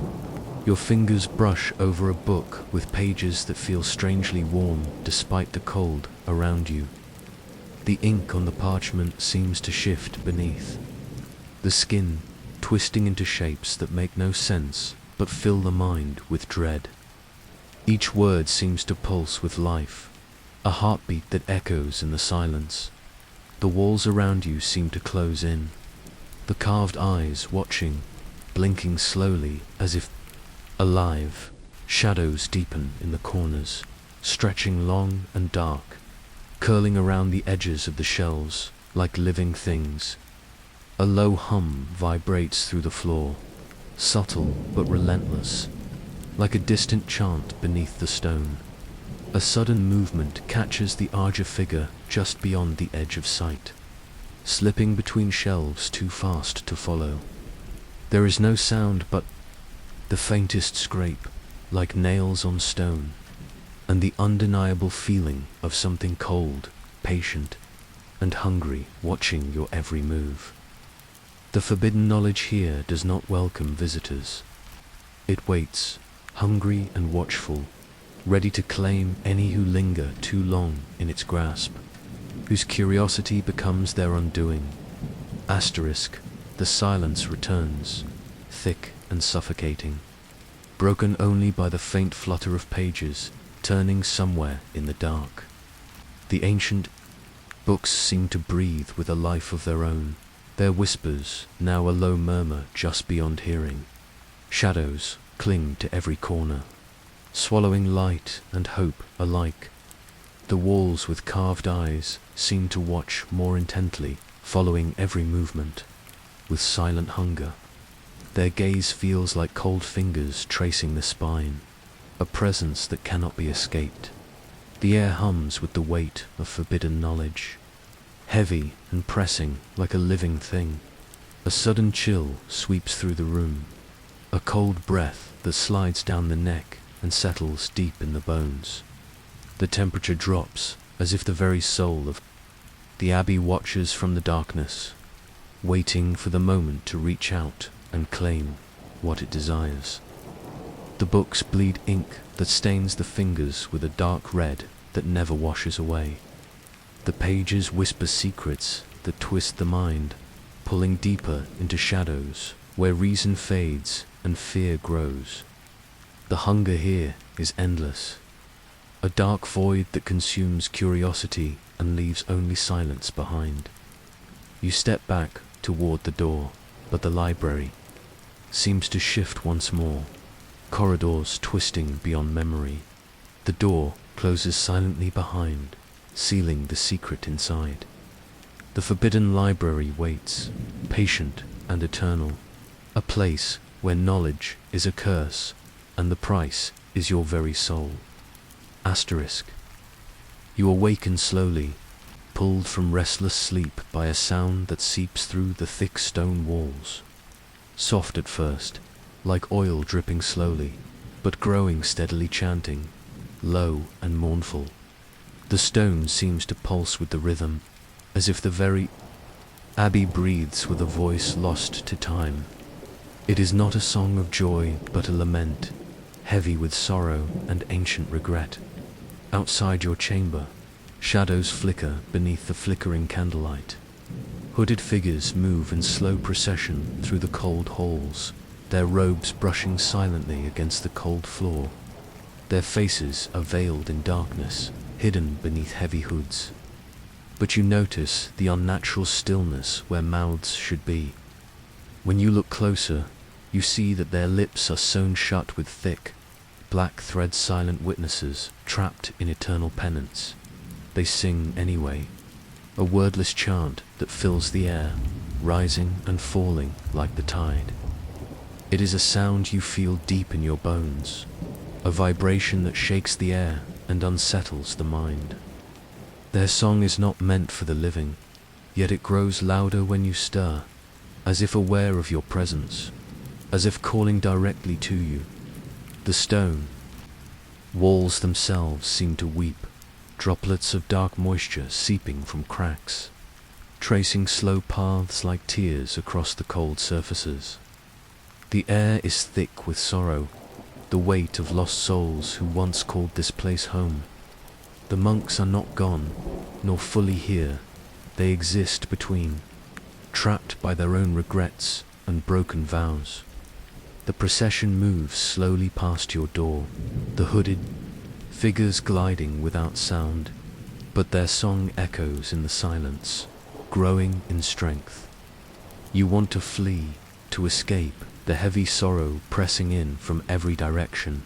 Your fingers brush over a book with pages that feel strangely warm despite the cold around you. The ink on the parchment seems to shift beneath, the skin twisting into shapes that make no sense but fill the mind with dread. Each word seems to pulse with life, a heartbeat that echoes in the silence. The walls around you seem to close in, the carved eyes watching, blinking slowly as if alive. Shadows deepen in the corners, stretching long and dark, curling around the edges of the shelves like living things. A low hum vibrates through the floor, subtle but relentless, like a distant chant beneath the stone. A sudden movement catches the Arja figure just beyond the edge of sight, slipping between shelves too fast to follow. There is no sound but the faintest scrape, like nails on stone, and the undeniable feeling of something cold, patient, and hungry watching your every move. The forbidden knowledge here does not welcome visitors. It waits, hungry and watchful, ready to claim any who linger too long in its grasp, whose curiosity becomes their undoing. Asterisk, the silence returns, thick and suffocating, broken only by the faint flutter of pages turning somewhere in the dark. The ancient books seem to breathe with a life of their own, their whispers now a low murmur just beyond hearing. Shadows cling to every corner, swallowing light and hope alike. The walls with carved eyes seem to watch more intently, following every movement, with silent hunger. Their gaze feels like cold fingers tracing the spine, a presence that cannot be escaped. The air hums with the weight of forbidden knowledge, heavy and pressing like a living thing. A sudden chill sweeps through the room, a cold breath that slides down the neck and settles deep in the bones. The temperature drops as if the very soul of the abbey watches from the darkness, waiting for the moment to reach out and claim what it desires. The books bleed ink that stains the fingers with a dark red that never washes away. The pages whisper secrets that twist the mind, pulling deeper into shadows where reason fades and fear grows. The hunger here is endless, a dark void that consumes curiosity and leaves only silence behind. You step back toward the door, but the library seems to shift once more, corridors twisting beyond memory. The door closes silently behind, sealing the secret inside. The forbidden library waits, patient and eternal, a place where knowledge is a curse and the price is your very soul. Asterisk. You awaken slowly, pulled from restless sleep by a sound that seeps through the thick stone walls. Soft at first, like oil dripping slowly, but growing steadily chanting, low and mournful. The stone seems to pulse with the rhythm, as if the very abbey breathes with a voice lost to time. It is not a song of joy, but a lament, heavy with sorrow and ancient regret. Outside your chamber, shadows flicker beneath the flickering candlelight. Hooded figures move in slow procession through the cold halls, their robes brushing silently against the cold floor. Their faces are veiled in darkness, hidden beneath heavy hoods. But you notice the unnatural stillness where mouths should be. When you look closer, you see that their lips are sewn shut with thick, black thread, silent witnesses trapped in eternal penance. They sing anyway, a wordless chant that fills the air, rising and falling like the tide. It is a sound you feel deep in your bones, a vibration that shakes the air and unsettles the mind. Their song is not meant for the living, yet it grows louder when you stir, as if aware of your presence, as if calling directly to you. The stone walls themselves seem to weep, droplets of dark moisture seeping from cracks, tracing slow paths like tears across the cold surfaces. The air is thick with sorrow, the weight of lost souls who once called this place home. The monks are not gone, nor fully here. They exist between, trapped by their own regrets and broken vows. The procession moves slowly past your door, the hooded figures gliding without sound, but their song echoes in the silence, growing in strength. You want to flee, to escape, the heavy sorrow pressing in from every direction,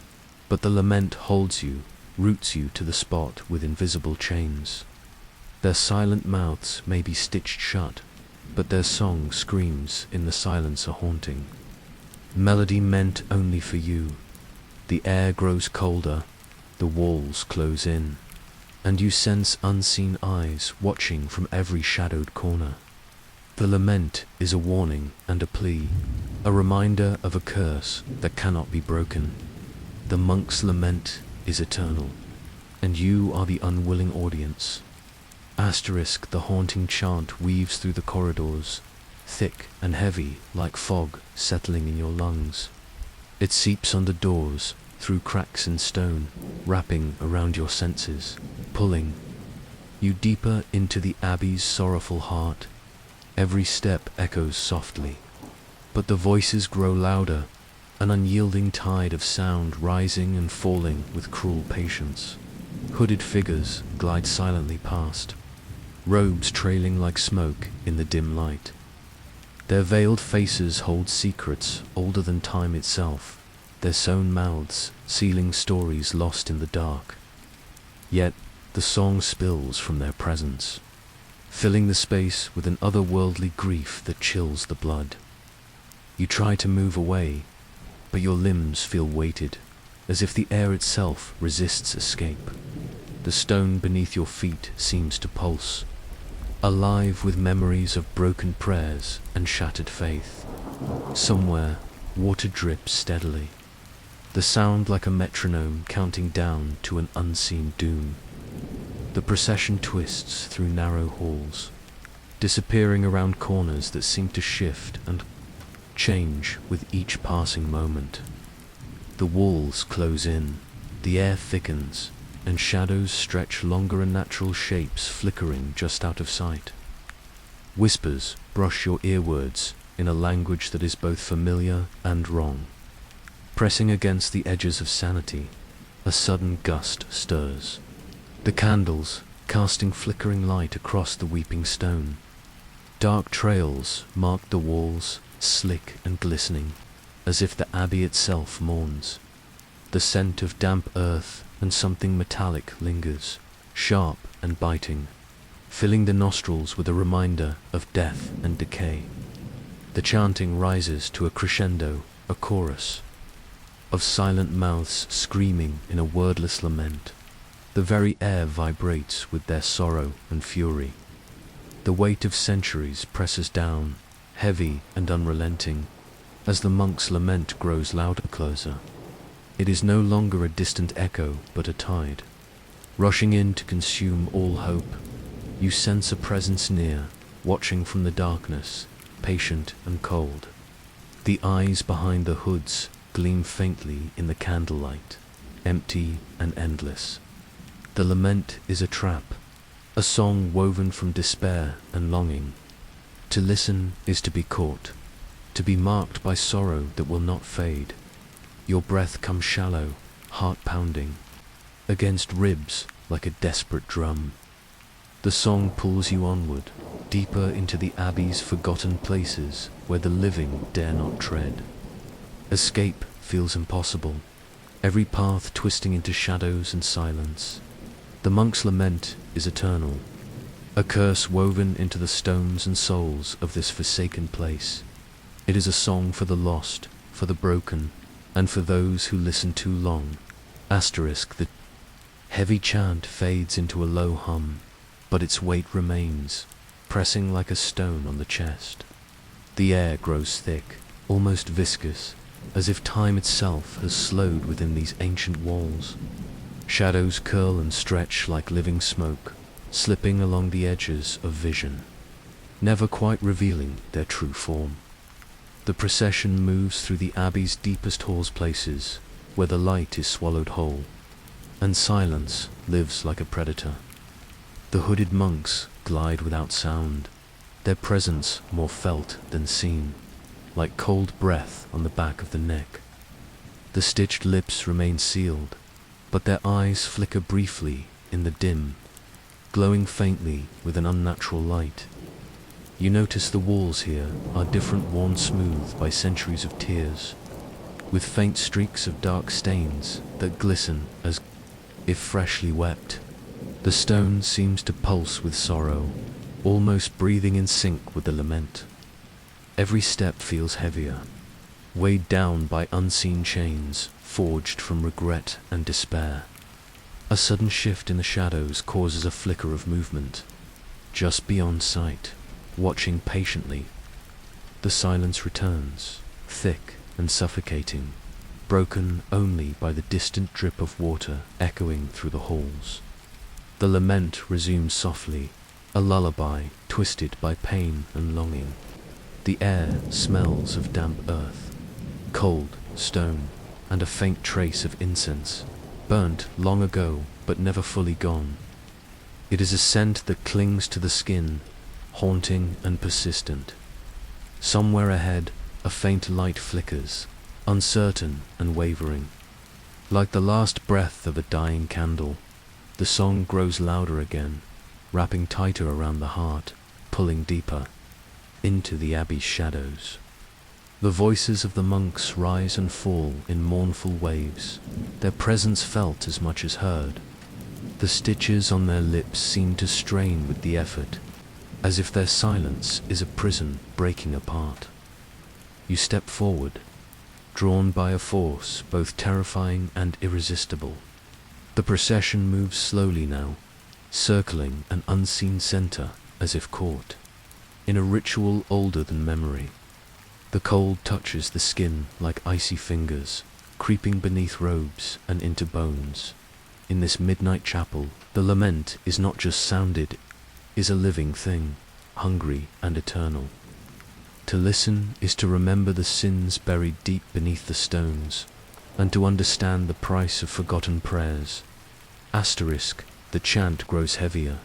but the lament holds you, roots you to the spot with invisible chains. Their silent mouths may be stitched shut, but their song screams in the silence a haunting melody meant only for you. The air grows colder, the walls close in, and you sense unseen eyes watching from every shadowed corner. The lament is a warning and a plea, a reminder of a curse that cannot be broken. The monk's lament is eternal, and you are the unwilling audience. Asterisk, the haunting chant weaves through the corridors, thick and heavy like fog settling in your lungs. It seeps under doors, through cracks in stone, wrapping around your senses, pulling you deeper into the abbey's sorrowful heart. Every step echoes softly, but the voices grow louder, an unyielding tide of sound rising and falling with cruel patience. Hooded figures glide silently past, robes trailing like smoke in the dim light. Their veiled faces hold secrets older than time itself, their sewn mouths sealing stories lost in the dark. Yet the song spills from their presence, filling the space with an otherworldly grief that chills the blood. You try to move away, but your limbs feel weighted, as if the air itself resists escape. The stone beneath your feet seems to pulse, alive with memories of broken prayers and shattered faith. Somewhere, water drips steadily, the sound like a metronome counting down to an unseen doom. The procession twists through narrow halls, disappearing around corners that seem to shift and change with each passing moment. The walls close in, the air thickens, and shadows stretch longer unnatural shapes flickering just out of sight. Whispers brush your earwards in a language that is both familiar and wrong. Pressing against the edges of sanity, a sudden gust stirs. The candles, casting flickering light across the weeping stone. Dark trails mark the walls, slick and glistening, as if the abbey itself mourns. The scent of damp earth and something metallic lingers, sharp and biting, filling the nostrils with a reminder of death and decay. The chanting rises to a crescendo, a chorus of silent mouths screaming in a wordless lament. The very air vibrates with their sorrow and fury. The weight of centuries presses down, heavy and unrelenting, as the monk's lament grows louder, closer. It is no longer a distant echo, but a tide, rushing in to consume all hope. You sense a presence near, watching from the darkness, patient and cold. The eyes behind the hoods gleam faintly in the candlelight, empty and endless. The lament is a trap, a song woven from despair and longing. To listen is to be caught, to be marked by sorrow that will not fade. Your breath comes shallow, heart pounding, against ribs like a desperate drum. The song pulls you onward, deeper into the Abbey's forgotten places where the living dare not tread. Escape feels impossible, every path twisting into shadows and silence. The monk's lament is eternal, a curse woven into the stones and souls of this forsaken place. It is a song for the lost, for the broken, and for those who listen too long. The heavy chant fades into a low hum, but its weight remains, pressing like a stone on the chest. The air grows thick, almost viscous, as if time itself has slowed within these ancient walls. Shadows curl and stretch like living smoke, slipping along the edges of vision, never quite revealing their true form. The procession moves through the Abbey's deepest halls, places where the light is swallowed whole, and silence lives like a predator. The hooded monks glide without sound, their presence more felt than seen, like cold breath on the back of the neck. The stitched lips remain sealed, but their eyes flicker briefly in the dim, glowing faintly with an unnatural light. You notice the walls here are different, worn smooth by centuries of tears, with faint streaks of dark stains that glisten as if freshly wept. The stone seems to pulse with sorrow, almost breathing in sync with the lament. Every step feels heavier, weighed down by unseen chains forged from regret and despair. A sudden shift in the shadows causes a flicker of movement. Just beyond sight, watching patiently, the silence returns, thick and suffocating, broken only by the distant drip of water echoing through the halls. The lament resumes softly, a lullaby twisted by pain and longing. The air smells of damp earth, cold stone, and a faint trace of incense, burnt long ago but never fully gone. It is a scent that clings to the skin, haunting and persistent. Somewhere ahead, a faint light flickers, uncertain and wavering. Like the last breath of a dying candle, the song grows louder again, wrapping tighter around the heart, pulling deeper into the Abbey's shadows. The voices of the monks rise and fall in mournful waves, their presence felt as much as heard. The stitches on their lips seem to strain with the effort, as if their silence is a prison breaking apart. You step forward, drawn by a force both terrifying and irresistible. The procession moves slowly now, circling an unseen center as if caught in a ritual older than memory. The cold touches the skin like icy fingers, creeping beneath robes and into bones. In this midnight chapel, the lament is not just sounded, is a living thing, hungry and eternal. To listen is to remember the sins buried deep beneath the stones, and to understand the price of forgotten prayers. The chant grows heavier,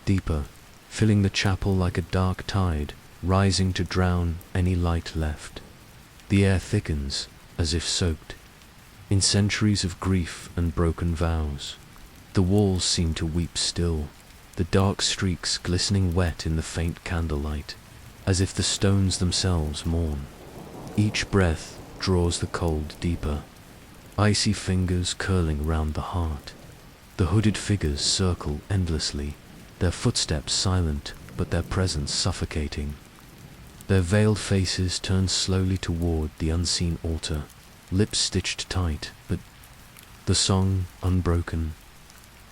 deeper, filling the chapel like a dark tide, rising to drown any light left. The air thickens, as if soaked in centuries of grief and broken vows. The walls seem to weep still, the dark streaks glistening wet in the faint candlelight, as if the stones themselves mourn. Each breath draws the cold deeper, icy fingers curling round the heart. The hooded figures circle endlessly, their footsteps silent but their presence suffocating. Their veiled faces turn slowly toward the unseen altar, lips stitched tight, but the song unbroken.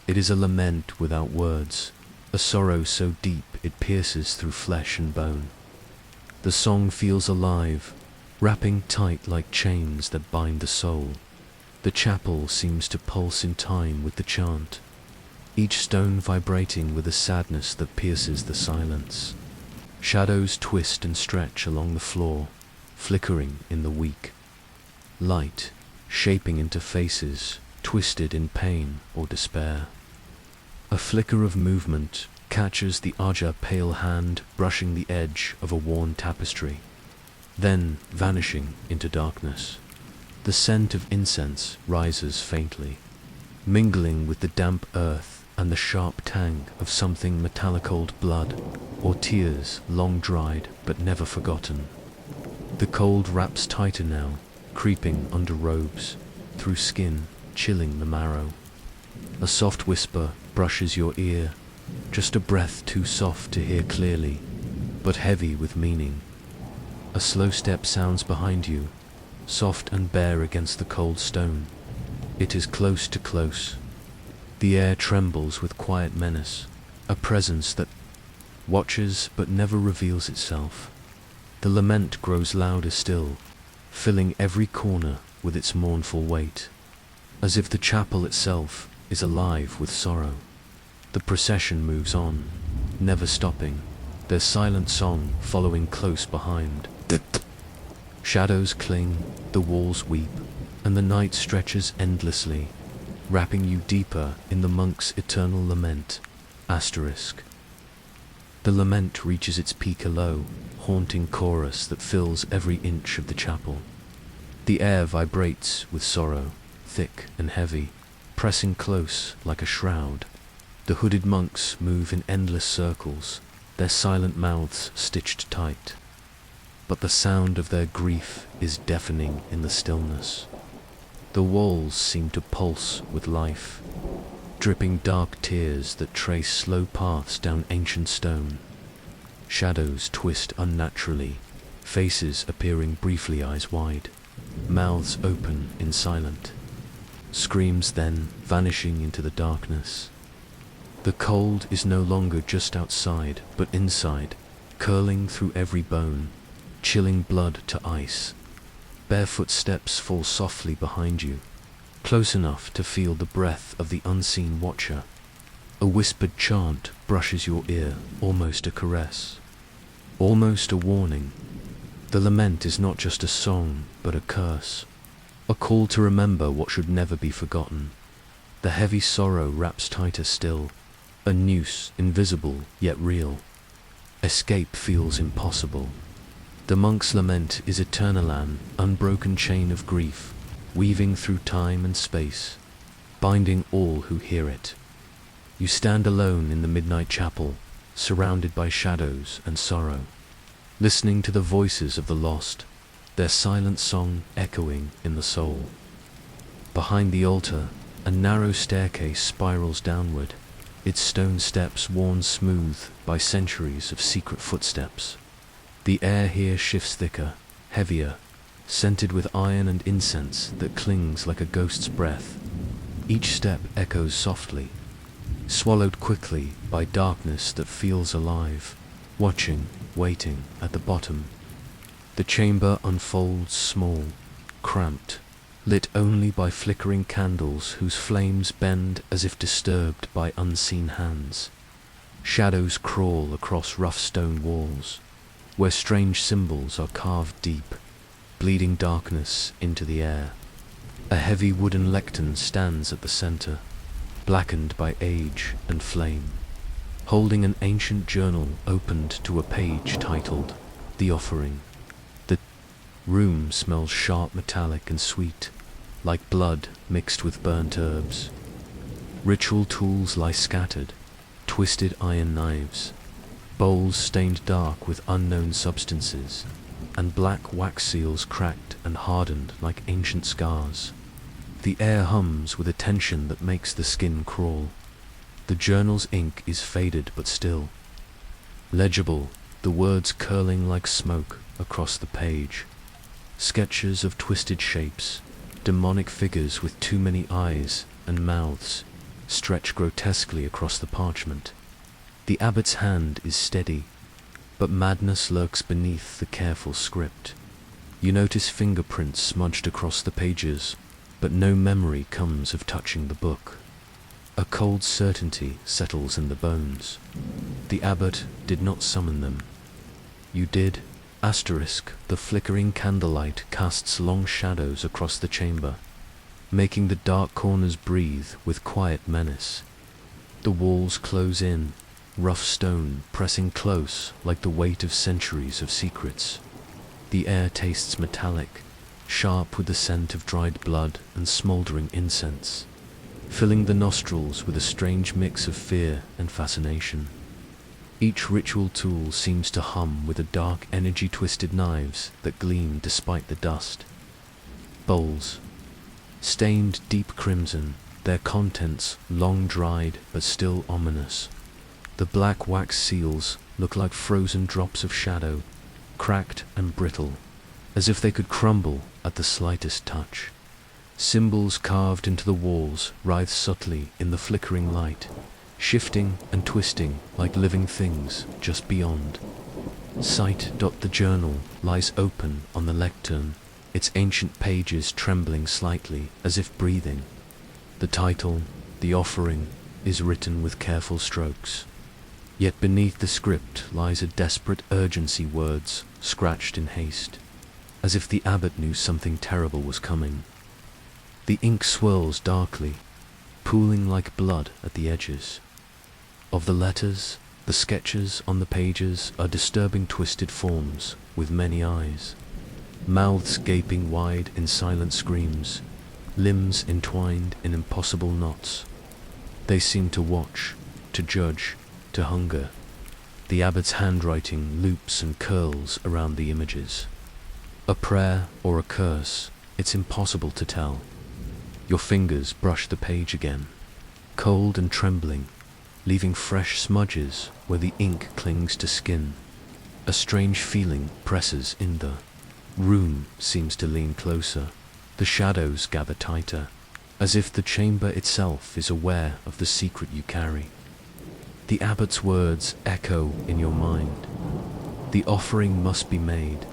It is a lament without words, a sorrow so deep it pierces through flesh and bone. The song feels alive, wrapping tight like chains that bind the soul. The chapel seems to pulse in time with the chant. each stone vibrating with a sadness that pierces the silence. Shadows twist and stretch along the floor, flickering in the weak light, shaping into faces twisted in pain or despair. A flicker of movement catches the Aja pale hand brushing the edge of a worn tapestry, then vanishing into darkness. The scent of incense rises faintly, mingling with the damp earth and the sharp tang of something metallic, old blood, or tears long dried but never forgotten. The cold wraps tighter now, creeping under robes, through skin, chilling the marrow. A soft whisper brushes your ear, just a breath too soft to hear clearly, but heavy with meaning. A slow step sounds behind you, soft and bare against the cold stone. It is close to close. The air trembles with quiet menace, a presence that watches but never reveals itself. The lament grows louder still, filling every corner with its mournful weight, as if the chapel itself is alive with sorrow. The procession moves on, never stopping, their silent song following close behind. Shadows cling, the walls weep, and the night stretches endlessly, wrapping you deeper in the monk's eternal lament. Asterisk. The lament reaches its peak, a low, haunting chorus that fills every inch of the chapel. The air vibrates with sorrow, thick and heavy, pressing close like a shroud. The hooded monks move in endless circles, their silent mouths stitched tight. But the sound of their grief is deafening in the stillness. The walls seem to pulse with life, dripping dark tears that trace slow paths down ancient stone. Shadows twist unnaturally, faces appearing briefly, eyes wide, mouths open in silent. Screams then vanishing into the darkness. The cold is no longer just outside, but inside, curling through every bone, chilling blood to ice. Barefoot steps fall softly behind you, close enough to feel the breath of the unseen watcher. A whispered chant brushes your ear, almost a caress, almost a warning. The lament is not just a song, but a curse, a call to remember what should never be forgotten. The heavy sorrow wraps tighter still, a noose invisible yet real. Escape feels impossible. The monk's lament is eternal, an unbroken chain of grief, weaving through time and space, binding all who hear it. You stand alone in the midnight chapel, surrounded by shadows and sorrow, listening to the voices of the lost, their silent song echoing in the soul. Behind the altar, a narrow staircase spirals downward, its stone steps worn smooth by centuries of secret footsteps. The air here shifts thicker, heavier, scented with iron and incense that clings like a ghost's breath. Each step echoes softly, swallowed quickly by darkness that feels alive, watching, waiting at the bottom. The chamber unfolds small, cramped, lit only by flickering candles whose flames bend as if disturbed by unseen hands. Shadows crawl across rough stone walls, where strange symbols are carved deep, bleeding darkness into the air. A heavy wooden lectern stands at the center, blackened by age and flame, holding an ancient journal opened to a page titled The Offering. The room smells sharp, metallic, and sweet, like blood mixed with burnt herbs. Ritual tools lie scattered, twisted iron knives, bowls stained dark with unknown substances, and black wax seals cracked and hardened like ancient scars. The air hums with a tension that makes the skin crawl. The journal's ink is faded but still legible, the words curling like smoke across the page. Sketches of twisted shapes, demonic figures with too many eyes and mouths, stretch grotesquely across the parchment. The abbot's hand is steady, but madness lurks beneath the careful script. You notice fingerprints smudged across the pages, but no memory comes of touching the book. A cold certainty settles in the bones. The abbot did not summon them. You did. The flickering candlelight casts long shadows across the chamber, making the dark corners breathe with quiet menace. The walls close in, rough stone pressing close like the weight of centuries of secrets. The air tastes metallic, sharp with the scent of dried blood and smoldering incense, filling the nostrils with a strange mix of fear and fascination. Each ritual tool seems to hum with a dark energy, twisted knives that gleam despite the dust. Bowls, stained deep crimson, their contents long dried but still ominous. The black wax seals look like frozen drops of shadow, cracked and brittle, as if they could crumble at the slightest touch. Symbols carved into the walls writhe subtly in the flickering light, shifting and twisting like living things just beyond. Sight. The journal lies open on the lectern, its ancient pages trembling slightly as if breathing. The title, The Offering, is written with careful strokes. Yet beneath the script lies a desperate urgency, words scratched in haste, as if the abbot knew something terrible was coming. The ink swirls darkly, pooling like blood at the edges. Of the letters, the sketches on the pages are disturbing twisted forms with many eyes, mouths gaping wide in silent screams, limbs entwined in impossible knots. They seem to watch, to judge, to hunger. The abbot's handwriting loops and curls around the images. A prayer or a curse, it's impossible to tell. Your fingers brush the page again, cold and trembling, leaving fresh smudges where the ink clings to skin. A strange feeling presses in. The room seems to lean closer. The shadows gather tighter, as if the chamber itself is aware of the secret you carry. The abbot's words echo in your mind. The offering must be made.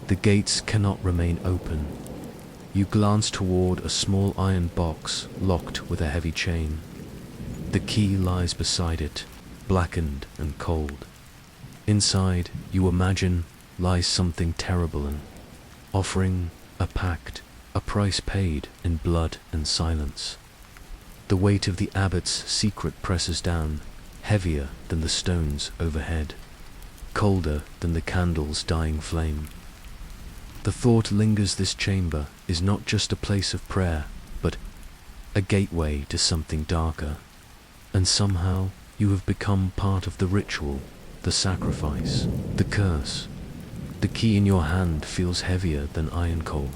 The gates cannot remain open. You glance toward a small iron box locked with a heavy chain. The key lies beside it, blackened and cold. Inside, you imagine, lies something terrible, an offering, a pact, a price paid in blood and silence. The weight of the abbot's secret presses down, heavier than the stones overhead, colder than the candle's dying flame. The thought lingers: this chamber is not just a place of prayer, but a gateway to something darker. And somehow you have become part of the ritual, the sacrifice, the curse. The key in your hand feels heavier than iron coal,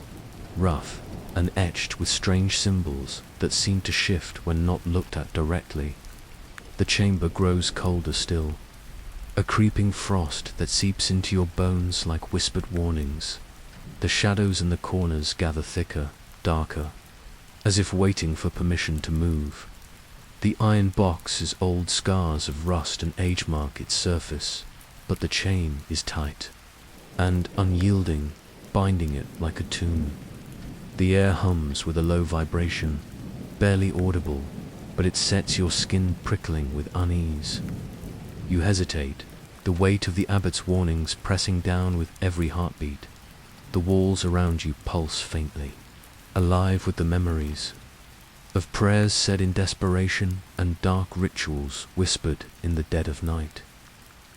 rough and etched with strange symbols that seem to shift when not looked at directly. The chamber grows colder still, a creeping frost that seeps into your bones like whispered warnings. The shadows in the corners gather thicker, darker, as if waiting for permission to move. The iron box is old, scars of rust and age mark its surface, but the chain is tight and unyielding, binding it like a tomb. The air hums with a low vibration, barely audible, but it sets your skin prickling with unease. You hesitate, the weight of the abbot's warnings pressing down with every heartbeat. The walls around you pulse faintly, alive with the memories of prayers said in desperation and dark rituals whispered in the dead of night.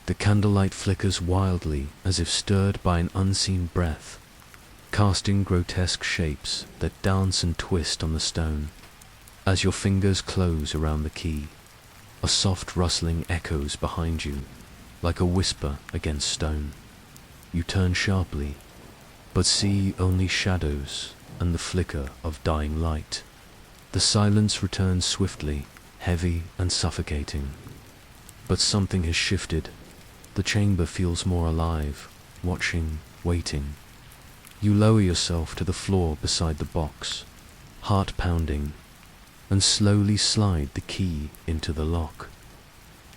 The candlelight flickers wildly as if stirred by an unseen breath, casting grotesque shapes that dance and twist on the stone. As your fingers close around the key, a soft rustling echoes behind you, like a whisper against stone. You turn sharply, but see only shadows and the flicker of dying light. The silence returns swiftly, heavy and suffocating. But something has shifted. The chamber feels more alive, watching, waiting. You lower yourself to the floor beside the box, heart pounding, and slowly slide the key into the lock.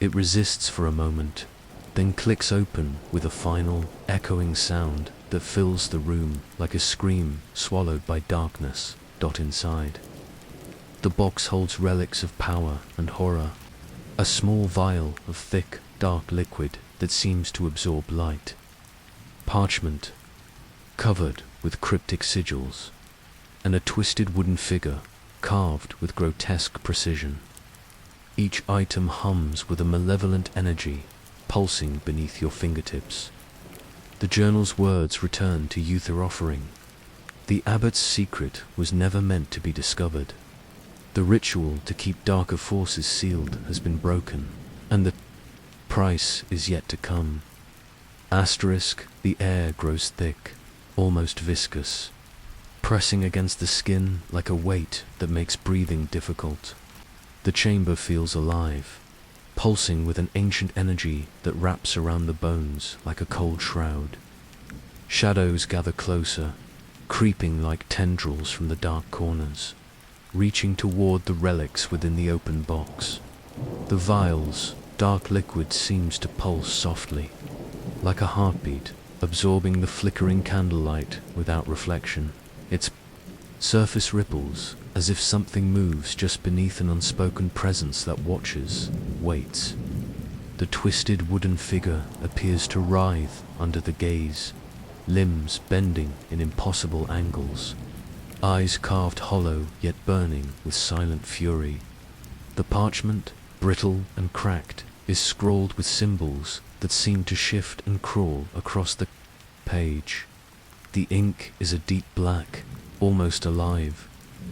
It resists for a moment, then clicks open with a final, echoing sound that fills the room like a scream swallowed by darkness. Inside, The box holds relics of power and horror. A small vial of thick, dark liquid that seems to absorb light. Parchment, covered with cryptic sigils, and a twisted wooden figure carved with grotesque precision. Each item hums with a malevolent energy pulsing beneath your fingertips. The journal's words return to Uther offering. The abbot's secret was never meant to be discovered. The ritual to keep darker forces sealed has been broken, and the price is yet to come. Asterisk, the air grows thick, almost viscous, pressing against the skin like a weight that makes breathing difficult. The chamber feels alive, pulsing with an ancient energy that wraps around the bones like a cold shroud. Shadows gather closer, creeping like tendrils from the dark corners, reaching toward the relics within the open box. The vial's dark liquid seems to pulse softly, like a heartbeat, absorbing the flickering candlelight without reflection. Its surface ripples as if something moves just beneath an unspoken presence that watches, waits. The twisted wooden figure appears to writhe under the gaze, limbs bending in impossible angles, eyes carved hollow yet burning with silent fury. The parchment, brittle and cracked, is scrawled with symbols that seem to shift and crawl across the page. The ink is a deep black, almost alive,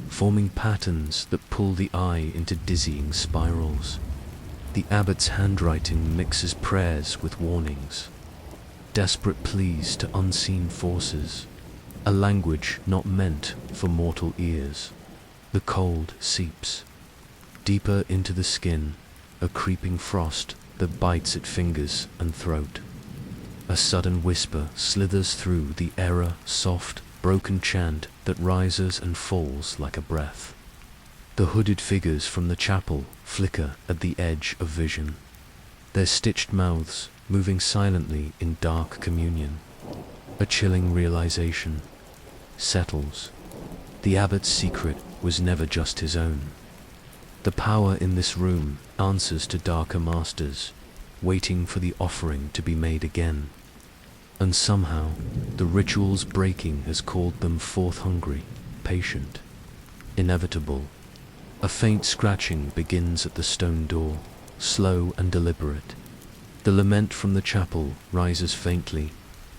forming patterns that pull the eye into dizzying spirals. The abbot's handwriting mixes prayers with warnings, desperate pleas to unseen forces, a language not meant for mortal ears. The cold seeps deeper into the skin, a creeping frost that bites at fingers and throat. A sudden whisper slithers through the error, soft, broken chant that rises and falls like a breath. The hooded figures from the chapel flicker at the edge of vision, their stitched mouths moving silently in dark communion. A chilling realization settles. The abbot's secret was never just his own. The power in this room answers to darker masters, waiting for the offering to be made again. And somehow, the ritual's breaking has called them forth hungry, patient, inevitable. A faint scratching begins at the stone door, slow and deliberate. The lament from the chapel rises faintly,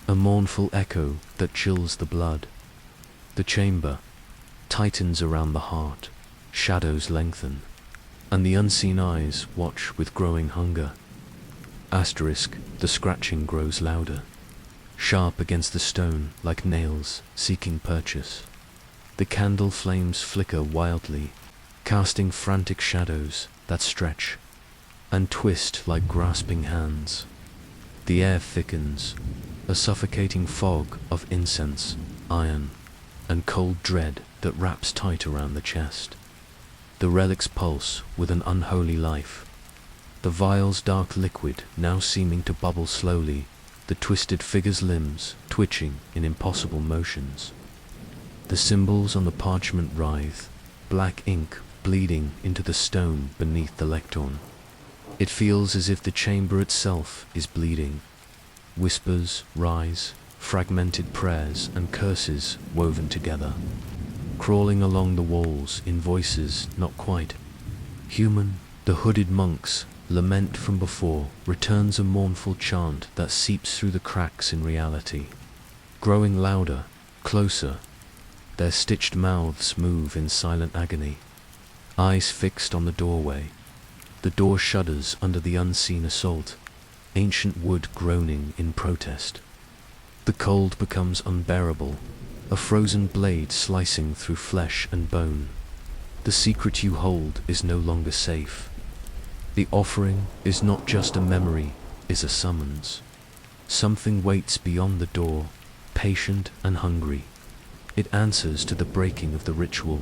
a mournful echo that chills the blood. The chamber tightens around the heart, shadows lengthen, and the unseen eyes watch with growing hunger. Asterisk, the scratching grows louder, sharp against the stone like nails seeking purchase. The candle flames flicker wildly, casting frantic shadows that stretch and twist like grasping hands. The air thickens, a suffocating fog of incense, iron, and cold dread that wraps tight around the chest. The relics pulse with an unholy life, the vial's dark liquid now seeming to bubble slowly, the twisted figure's limbs twitching in impossible motions. The symbols on the parchment writhe, black ink bleeding into the stone beneath the lectern. It feels as if the chamber itself is bleeding. Whispers rise, fragmented prayers and curses woven together, crawling along the walls in voices not quite human. The hooded monks' lament from before returns a mournful chant that seeps through the cracks in reality, growing louder, closer. Their stitched mouths move in silent agony, eyes fixed on the doorway. The door shudders under the unseen assault, ancient wood groaning in protest. The cold becomes unbearable, a frozen blade slicing through flesh and bone. The secret you hold is no longer safe. The offering is not just a memory, is a summons. Something waits beyond the door, patient and hungry. It answers to the breaking of the ritual,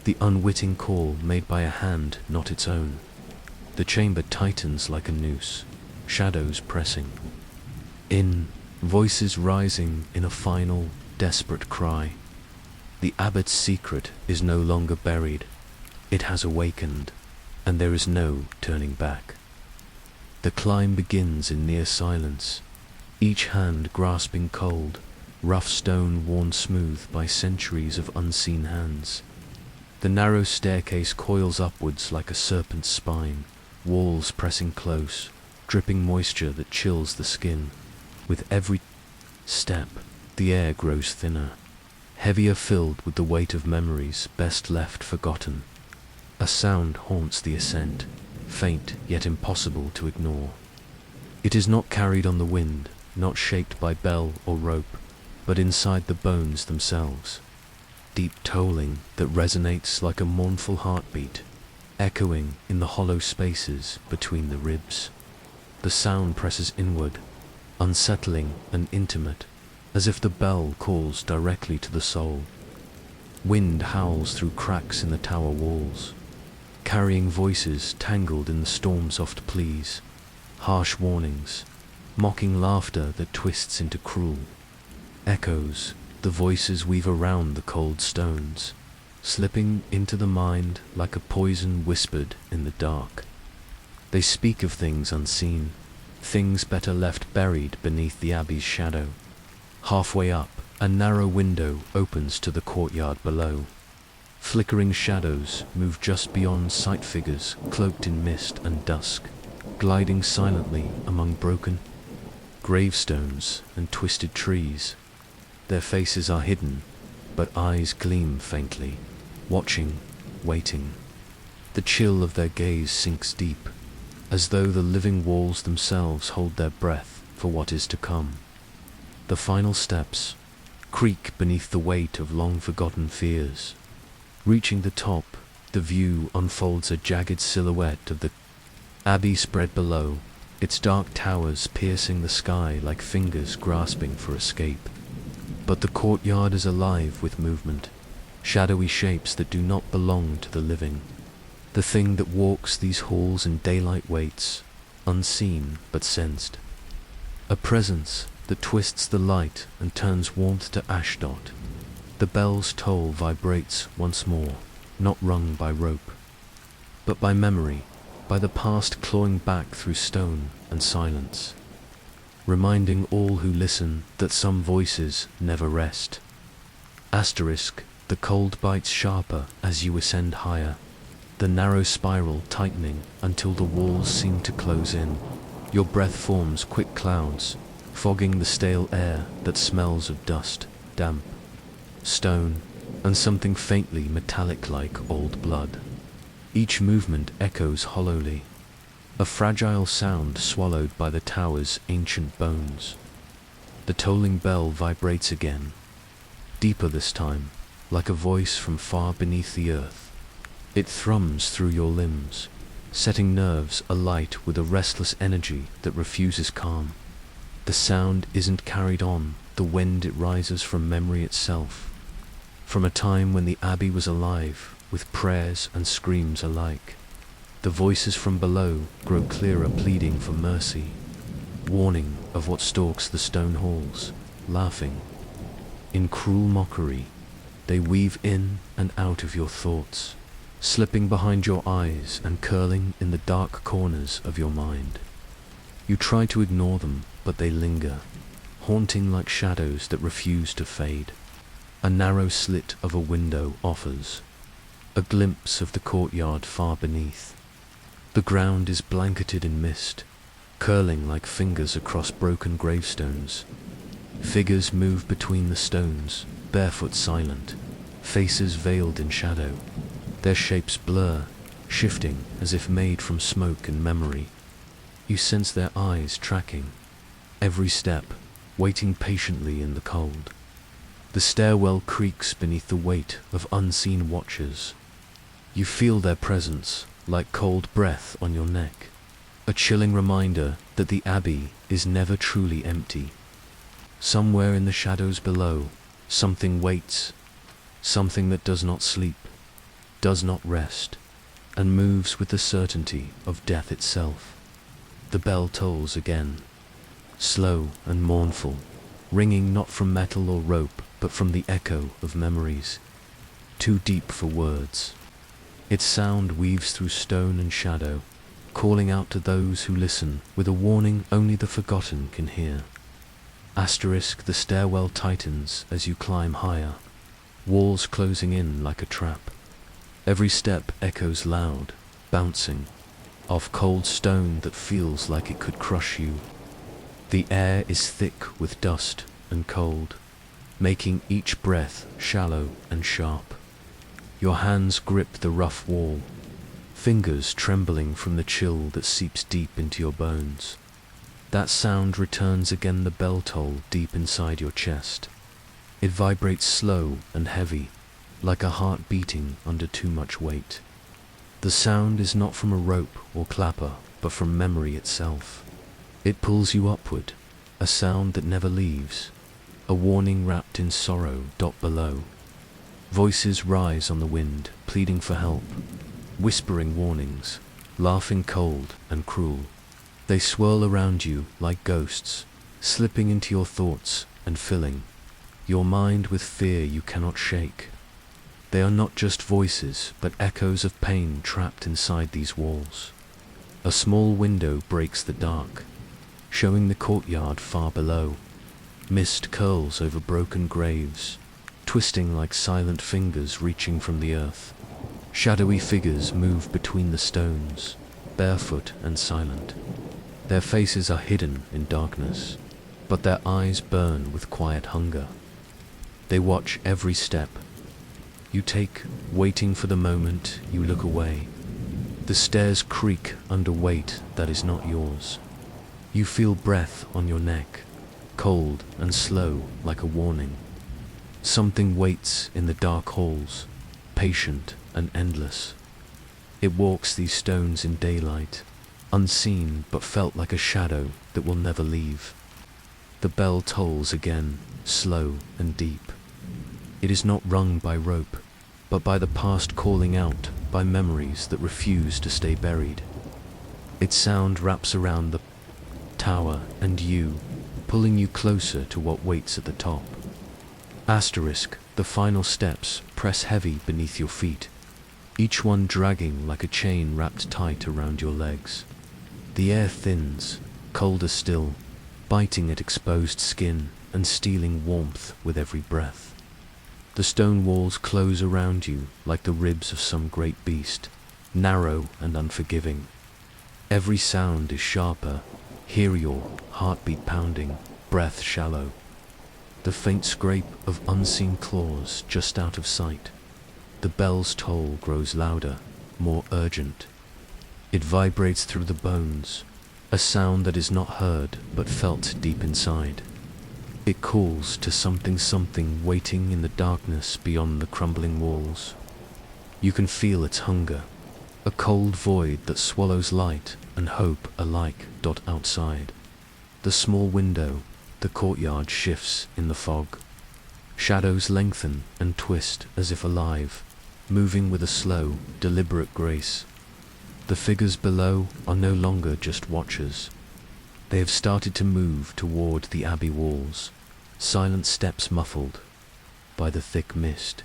the unwitting call made by a hand not its own. The chamber tightens like a noose, shadows pressing in, voices rising in a final, desperate cry. The abbot's secret is no longer buried. It has awakened, and there is no turning back. The climb begins in near silence, each hand grasping cold, rough stone worn smooth by centuries of unseen hands. The narrow staircase coils upwards like a serpent's spine, walls pressing close, dripping moisture that chills the skin. With every step, the air grows thinner, heavier, filled with the weight of memories best left forgotten. A sound haunts the ascent, faint yet impossible to ignore. It is not carried on the wind, not shaped by bell or rope, but inside the bones themselves. Deep tolling that resonates like a mournful heartbeat, echoing in the hollow spaces between the ribs. The sound presses inward, unsettling and intimate, as if the bell calls directly to the soul. Wind howls through cracks in the tower walls, carrying voices tangled in the storm-soft pleas, harsh warnings, mocking laughter that twists into cruel echoes. The voices weave around the cold stones, slipping into the mind like a poison whispered in the dark. They speak of things unseen, things better left buried beneath the abbey's shadow. Halfway up, a narrow window opens to the courtyard below. Flickering shadows move just beyond sight, figures cloaked in mist and dusk, gliding silently among broken gravestones and twisted trees. Their faces are hidden, but eyes gleam faintly, watching, waiting. The chill of their gaze sinks deep, as though the living walls themselves hold their breath for what is to come. The final steps creak beneath the weight of long-forgotten fears. Reaching the top, the view unfolds a jagged silhouette of the abbey spread below, its dark towers piercing the sky like fingers grasping for escape. But the courtyard is alive with movement, shadowy shapes that do not belong to the living. The thing that walks these halls in daylight waits, unseen but sensed. A presence that twists the light and turns warmth to ashdot. The bell's toll vibrates once more, not rung by rope, but by memory, by the past clawing back through stone and silence, reminding all who listen that some voices never rest. Asterisk, the cold bites sharper as you ascend higher, the narrow spiral tightening until the walls seem to close in. Your breath forms quick clouds, fogging the stale air that smells of dust, damp, stone, and something faintly metallic like old blood. Each movement echoes hollowly, a fragile sound swallowed by the tower's ancient bones. The tolling bell vibrates again, deeper this time, like a voice from far beneath the earth. It thrums through your limbs, setting nerves alight with a restless energy that refuses calm. The sound isn't carried on the wind, it rises from memory itself, from a time when the abbey was alive with prayers and screams alike. The voices from below grow clearer, pleading for mercy, warning of what stalks the stone halls, laughing. In cruel mockery, they weave in and out of your thoughts, slipping behind your eyes and curling in the dark corners of your mind. You try to ignore them, but they linger, haunting like shadows that refuse to fade. A narrow slit of a window offers a glimpse of the courtyard far beneath. The ground is blanketed in mist, curling like fingers across broken gravestones. Figures move between the stones, barefoot, silent, faces veiled in shadow. Their shapes blur, shifting as if made from smoke and memory. You sense their eyes tracking every step, waiting patiently in the cold. The stairwell creaks beneath the weight of unseen watchers. You feel their presence like cold breath on your neck, a chilling reminder that the abbey is never truly empty. Somewhere in the shadows below, something waits, something that does not sleep, does not rest, and moves with the certainty of death itself. The bell tolls again, slow and mournful, ringing not from metal or rope, but from the echo of memories, too deep for words. Its sound weaves through stone and shadow, calling out to those who listen with a warning only the forgotten can hear. Asterisk, the stairwell tightens as you climb higher, walls closing in like a trap. Every step echoes loud, bouncing off cold stone that feels like it could crush you. The air is thick with dust and cold, making each breath shallow and sharp. Your hands grip the rough wall, fingers trembling from the chill that seeps deep into your bones. That sound returns again, the bell toll deep inside your chest. It vibrates slow and heavy, like a heart beating under too much weight. The sound is not from a rope or clapper, but from memory itself. It pulls you upward, a sound that never leaves, a warning wrapped in sorrow. Below, voices rise on the wind, pleading for help, whispering warnings, laughing cold and cruel. They swirl around you like ghosts, slipping into your thoughts and filling your mind with fear you cannot shake. They are not just voices, but echoes of pain trapped inside these walls. A small window breaks the dark, showing the courtyard far below. Mist curls over broken graves, twisting like silent fingers reaching from the earth. Shadowy figures move between the stones, barefoot and silent. Their faces are hidden in darkness, but their eyes burn with quiet hunger. They watch every step you take, waiting for the moment you look away. The stairs creak under weight that is not yours. You feel breath on your neck, cold and slow like a warning. Something waits in the dark halls, patient and endless. It walks these stones in daylight, unseen but felt like a shadow that will never leave. The bell tolls again, slow and deep. It is not rung by rope, but by the past calling out, by memories that refuse to stay buried. Its sound wraps around the tower and you, pulling you closer to what waits at the top. Asterisk, the final steps press heavy beneath your feet, each one dragging like a chain wrapped tight around your legs. The air thins, colder still, biting at exposed skin and stealing warmth with every breath. The stone walls close around you like the ribs of some great beast, narrow and unforgiving. Every sound is sharper, hear your heartbeat pounding, breath shallow. The faint scrape of unseen claws just out of sight. The bell's toll grows louder, more urgent. It vibrates through the bones, a sound that is not heard but felt deep inside. It calls to something waiting in the darkness beyond the crumbling walls. You can feel its hunger, a cold void that swallows light and hope alike. Outside, the small window, the courtyard shifts in the fog. Shadows lengthen and twist as if alive, moving with a slow, deliberate grace. The figures below are no longer just watchers. They have started to move toward the abbey walls, silent steps muffled by the thick mist.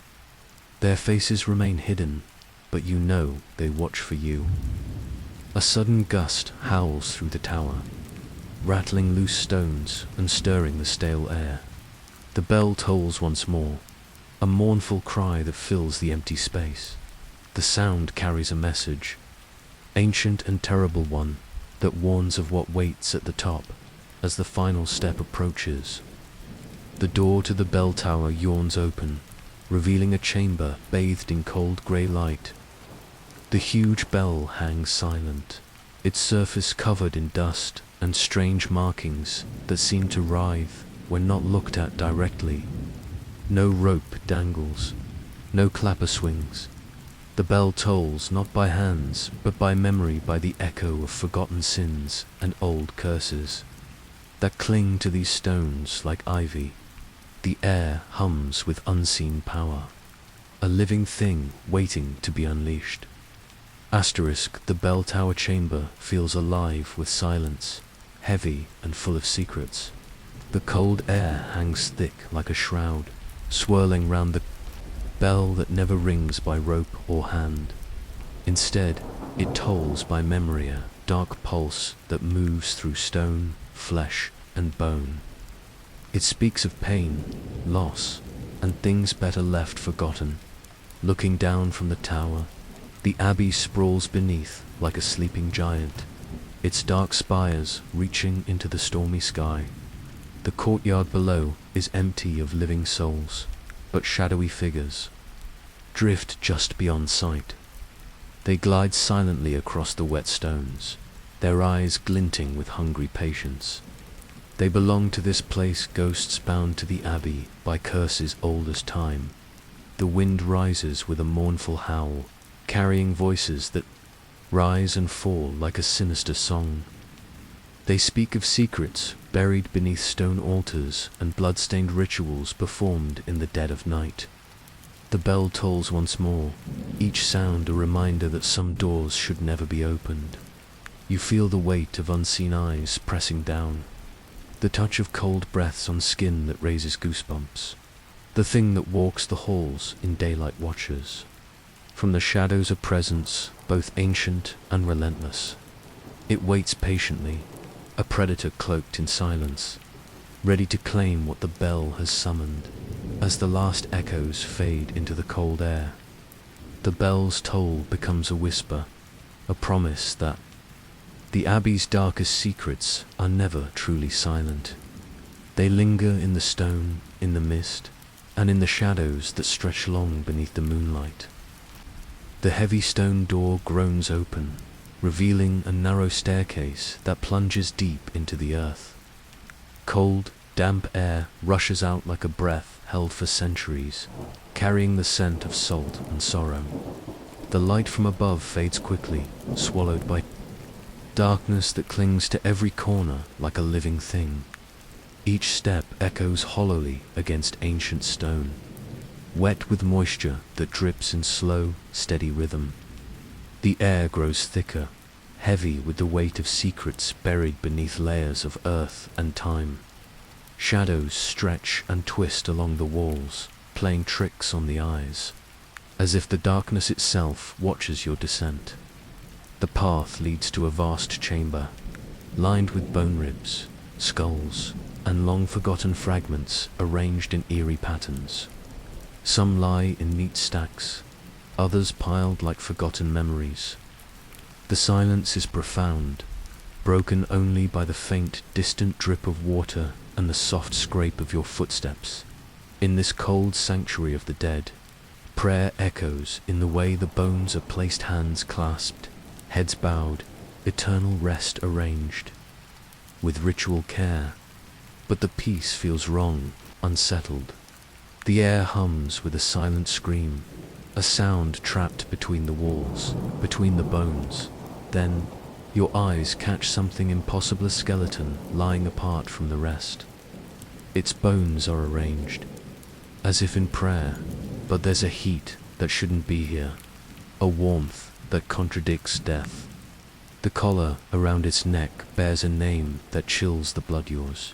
Their faces remain hidden, but you know they watch for you. A sudden gust howls through the tower, rattling loose stones and stirring the stale air. The bell tolls once more, a mournful cry that fills the empty space. The sound carries a message, ancient and terrible one, that warns of what waits at the top as the final step approaches. The door to the bell tower yawns open, revealing a chamber bathed in cold grey light. The huge bell hangs silent, its surface covered in dust and strange markings that seem to writhe when not looked at directly. No rope dangles, no clapper swings. The bell tolls not by hands, but by memory, by the echo of forgotten sins and old curses that cling to these stones like ivy. The air hums with unseen power, a living thing waiting to be unleashed. Asterisk, the bell tower chamber feels alive with silence, heavy and full of secrets. The cold air hangs thick like a shroud, swirling round the bell that never rings by rope or hand. Instead, it tolls by memory, a dark pulse that moves through stone, flesh, and bone. It speaks of pain, loss, and things better left forgotten. Looking down from the tower, the abbey sprawls beneath like a sleeping giant, its dark spires reaching into the stormy sky. The courtyard below is empty of living souls, but shadowy figures drift just beyond sight. They glide silently across the wet stones, their eyes glinting with hungry patience. They belong to this place, ghosts bound to the abbey by curses old as time. The wind rises with a mournful howl, carrying voices that rise and fall like a sinister song. They speak of secrets buried beneath stone altars and blood-stained rituals performed in the dead of night. The bell tolls once more, each sound a reminder that some doors should never be opened. You feel the weight of unseen eyes pressing down, the touch of cold breaths on skin that raises goosebumps, the thing that walks the halls in daylight watches. From the shadows a presence, both ancient and relentless. It waits patiently, a predator cloaked in silence, ready to claim what the bell has summoned. As the last echoes fade into the cold air, the bell's toll becomes a whisper, a promise that the abbey's darkest secrets are never truly silent. They linger in the stone, in the mist, and in the shadows that stretch long beneath the moonlight. The heavy stone door groans open, revealing a narrow staircase that plunges deep into the earth. Cold, damp air rushes out like a breath held for centuries, carrying the scent of salt and sorrow. The light from above fades quickly, swallowed by darkness that clings to every corner like a living thing. Each step echoes hollowly against ancient stone, wet with moisture that drips in slow, steady rhythm. The air grows thicker, heavy with the weight of secrets buried beneath layers of earth and time. Shadows stretch and twist along the walls, playing tricks on the eyes, as if the darkness itself watches your descent. The path leads to a vast chamber, lined with bone ribs, skulls, and long-forgotten fragments arranged in eerie patterns. Some lie in neat stacks, others piled like forgotten memories. The silence is profound, broken only by the faint, distant drip of water and the soft scrape of your footsteps. In this cold sanctuary of the dead, prayer echoes in the way the bones are placed, hands clasped, heads bowed, eternal rest arranged with ritual care. But the peace feels wrong, unsettled. The air hums with a silent scream, a sound trapped between the walls, between the bones. Then, your eyes catch something impossible, a skeleton lying apart from the rest. Its bones are arranged, as if in prayer, but there's a heat that shouldn't be here, a warmth that contradicts death. The collar around its neck bears a name that chills the blood yours.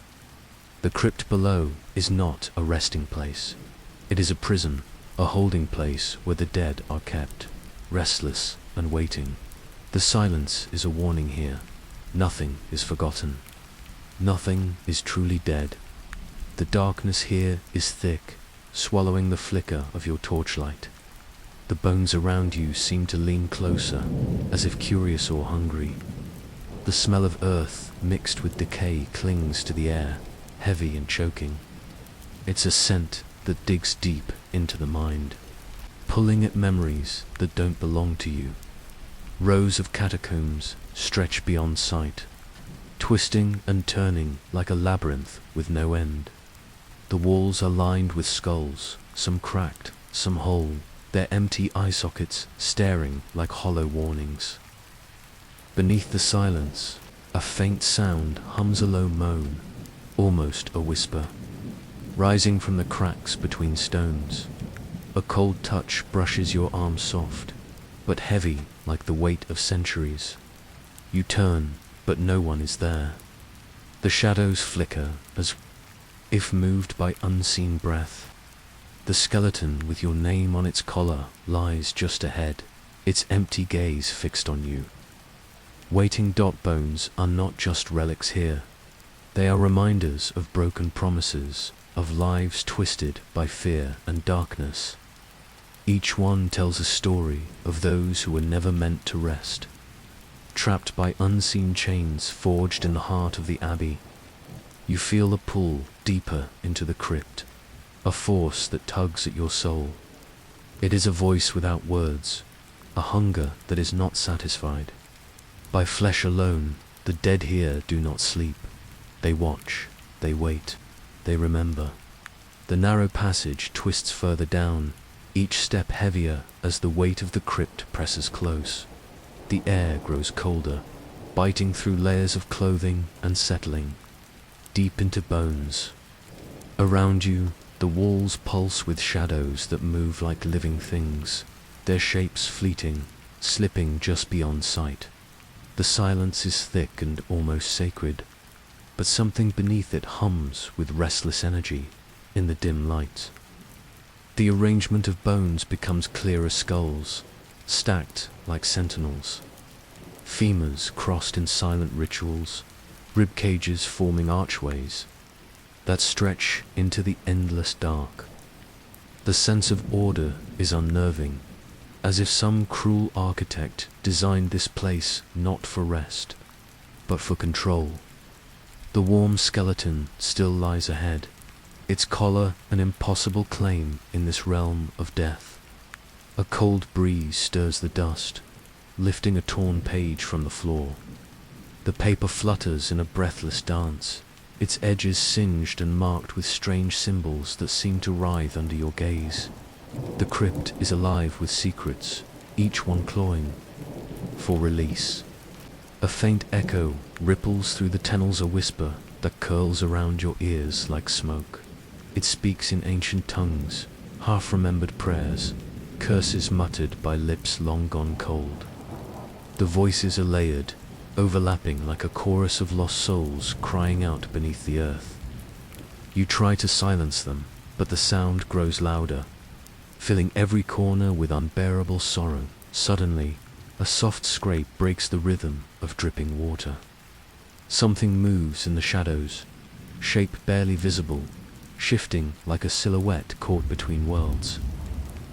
The crypt below is not a resting place. It is a prison, a holding place where the dead are kept, restless and waiting. The silence is a warning here. Nothing is forgotten. Nothing is truly dead. The darkness here is thick, swallowing the flicker of your torchlight. The bones around you seem to lean closer, as if curious or hungry. The smell of earth mixed with decay clings to the air, heavy and choking. It's a scent that digs deep into the mind, pulling at memories that don't belong to you. Rows of catacombs stretch beyond sight, twisting and turning like a labyrinth with no end. The walls are lined with skulls, some cracked, some whole, their empty eye sockets staring like hollow warnings. Beneath the silence, a faint sound hums, a low moan, almost a whisper, rising from the cracks between stones. A cold touch brushes your arm, soft, but heavy like the weight of centuries. You turn, but no one is there. The shadows flicker as if moved by unseen breath. The skeleton with your name on its collar lies just ahead, its empty gaze fixed on you. Waiting. Bones are not just relics here. They are reminders of broken promises, of lives twisted by fear and darkness. Each one tells a story of those who were never meant to rest, trapped by unseen chains forged in the heart of the Abbey. You feel a pull deeper into the crypt, a force that tugs at your soul. It is a voice without words, a hunger that is not satisfied. By flesh alone, the dead here do not sleep. They watch, they wait, they remember. The narrow passage twists further down, each step heavier as the weight of the crypt presses close. The air grows colder, biting through layers of clothing and settling deep into bones. Around you, the walls pulse with shadows that move like living things, their shapes fleeting, slipping just beyond sight. The silence is thick and almost sacred, but something beneath it hums with restless energy in the dim light. The arrangement of bones becomes clearer skulls, stacked like sentinels. Femurs crossed in silent rituals, rib cages forming archways that stretch into the endless dark. The sense of order is unnerving, as if some cruel architect designed this place not for rest, but for control. The warm skeleton still lies ahead, its collar an impossible claim in this realm of death. A cold breeze stirs the dust, lifting a torn page from the floor. The paper flutters in a breathless dance, its edges singed and marked with strange symbols that seem to writhe under your gaze. The crypt is alive with secrets, each one clawing for release. A faint echo ripples through the tunnels, a whisper that curls around your ears like smoke. It speaks in ancient tongues, half-remembered prayers, curses muttered by lips long gone cold. The voices are layered, overlapping like a chorus of lost souls crying out beneath the earth. You try to silence them, but the sound grows louder, filling every corner with unbearable sorrow. Suddenly, a soft scrape breaks the rhythm of dripping water. Something moves in the shadows, shape barely visible, shifting like a silhouette caught between worlds.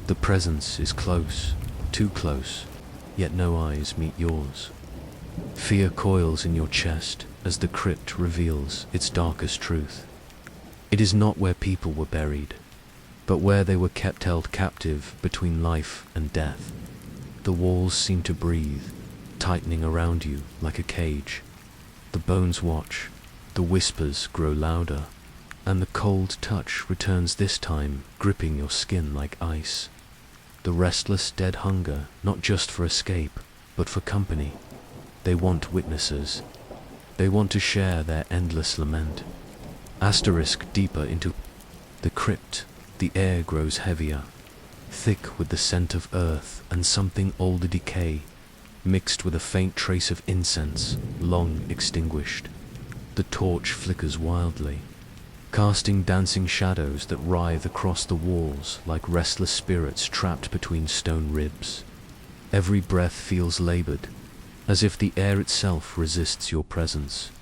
The presence is close, too close, yet no eyes meet yours. Fear coils in your chest as the crypt reveals its darkest truth. It is not where people were buried, but where they were kept, held captive between life and death. The walls seem to breathe, tightening around you like a cage. The bones watch, the whispers grow louder, and the cold touch returns, this time gripping your skin like ice. The restless dead hunger, not just for escape, but for company. They want witnesses. They want to share their endless lament. Asterisk deeper into the crypt, the air grows heavier, thick with the scent of earth and something older decay, mixed with a faint trace of incense, long extinguished. The torch flickers wildly, casting dancing shadows that writhe across the walls like restless spirits trapped between stone ribs. Every breath feels labored, as if the air itself resists your presence.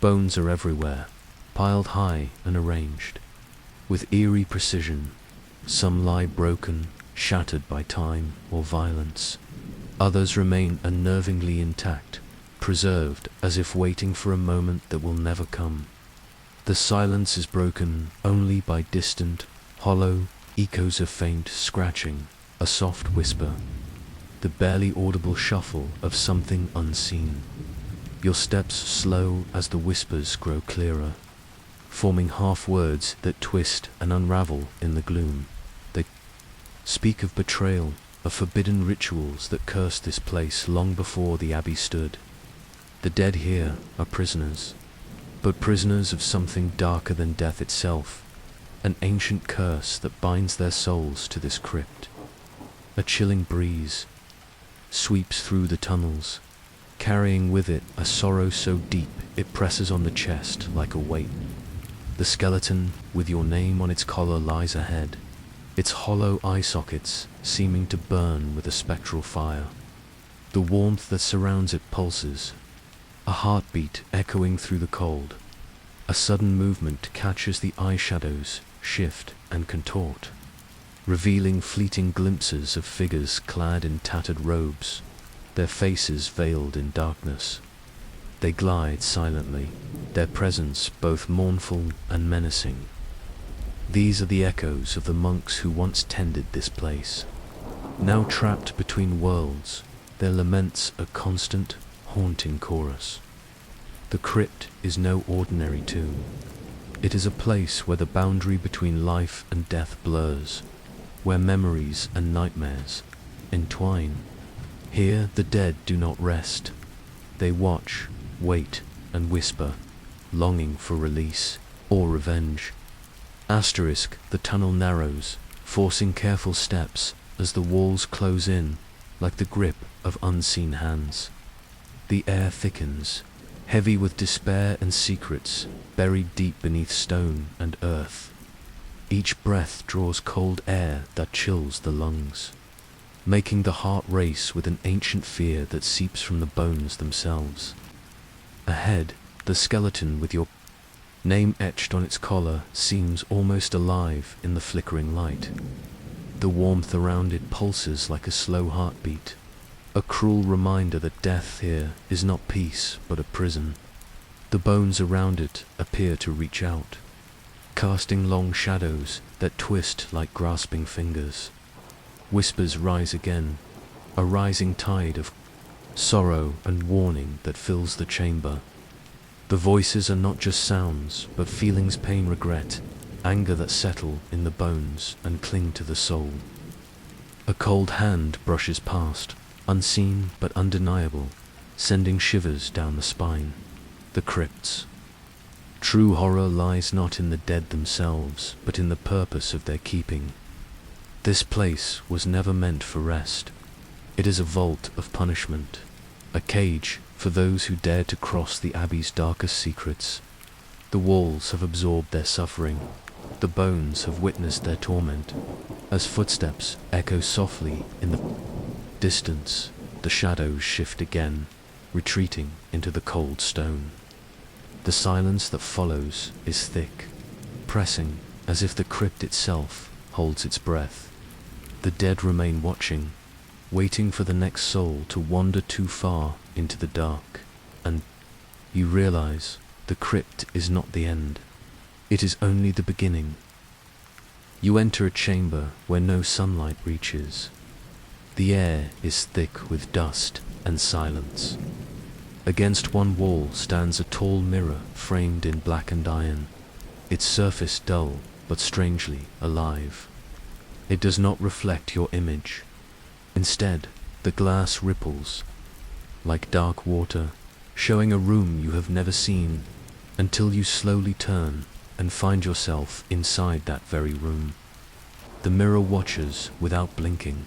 Bones are everywhere, piled high and arranged with eerie precision. Some lie broken, shattered by time or violence. Others remain unnervingly intact, preserved as if waiting for a moment that will never come. The silence is broken only by distant, hollow echoes of faint scratching, a soft whisper, the barely audible shuffle of something unseen. Your steps slow as the whispers grow clearer, forming half-words that twist and unravel in the gloom. They speak of betrayal, of forbidden rituals that cursed this place long before the Abbey stood. The dead here are prisoners, but prisoners of something darker than death itself, an ancient curse that binds their souls to this crypt. A chilling breeze sweeps through the tunnels, carrying with it a sorrow so deep it presses on the chest like a weight. The skeleton, with your name on its collar, lies ahead, its hollow eye sockets seeming to burn with a spectral fire. The warmth that surrounds it pulses, a heartbeat echoing through the cold. A sudden movement catches the eye shadows shift and contort, revealing fleeting glimpses of figures clad in tattered robes, their faces veiled in darkness. They glide silently, their presence both mournful and menacing. These are the echoes of the monks who once tended this place. Now trapped between worlds, their laments a constant, haunting chorus. The crypt is no ordinary tomb. It is a place where the boundary between life and death blurs, where memories and nightmares entwine. Here the dead do not rest. They watch, wait, and whisper, longing for release or revenge. The tunnel narrows, forcing careful steps as the walls close in, like the grip of unseen hands. The air thickens, heavy with despair and secrets buried deep beneath stone and earth. Each breath draws cold air that chills the lungs, making the heart race with an ancient fear that seeps from the bones themselves. Ahead, the skeleton with your name etched on its collar seems almost alive in the flickering light. The warmth around it pulses like a slow heartbeat, a cruel reminder that death here is not peace but a prison. The bones around it appear to reach out, casting long shadows that twist like grasping fingers. Whispers rise again, a rising tide of sorrow and warning that fills the chamber. The voices are not just sounds, but feelings, pain, regret, anger that settle in the bones and cling to the soul. A cold hand brushes past, unseen but undeniable, sending shivers down the spine. The crypts. True horror lies not in the dead themselves, but in the purpose of their keeping. This place was never meant for rest. It is a vault of punishment, a cage for those who dare to cross the Abbey's darkest secrets. The walls have absorbed their suffering. The bones have witnessed their torment. As footsteps echo softly in the distance, the shadows shift again, retreating into the cold stone. The silence that follows is thick, pressing as if the crypt itself holds its breath. The dead remain watching, waiting for the next soul to wander too far into the dark, and you realize the crypt is not the end. It is only the beginning. You enter a chamber where no sunlight reaches. The air is thick with dust and silence. Against one wall stands a tall mirror framed in blackened iron, its surface dull but strangely alive. It does not reflect your image. Instead, the glass ripples, like dark water, showing a room you have never seen, until you slowly turn and find yourself inside that very room. The mirror watches without blinking.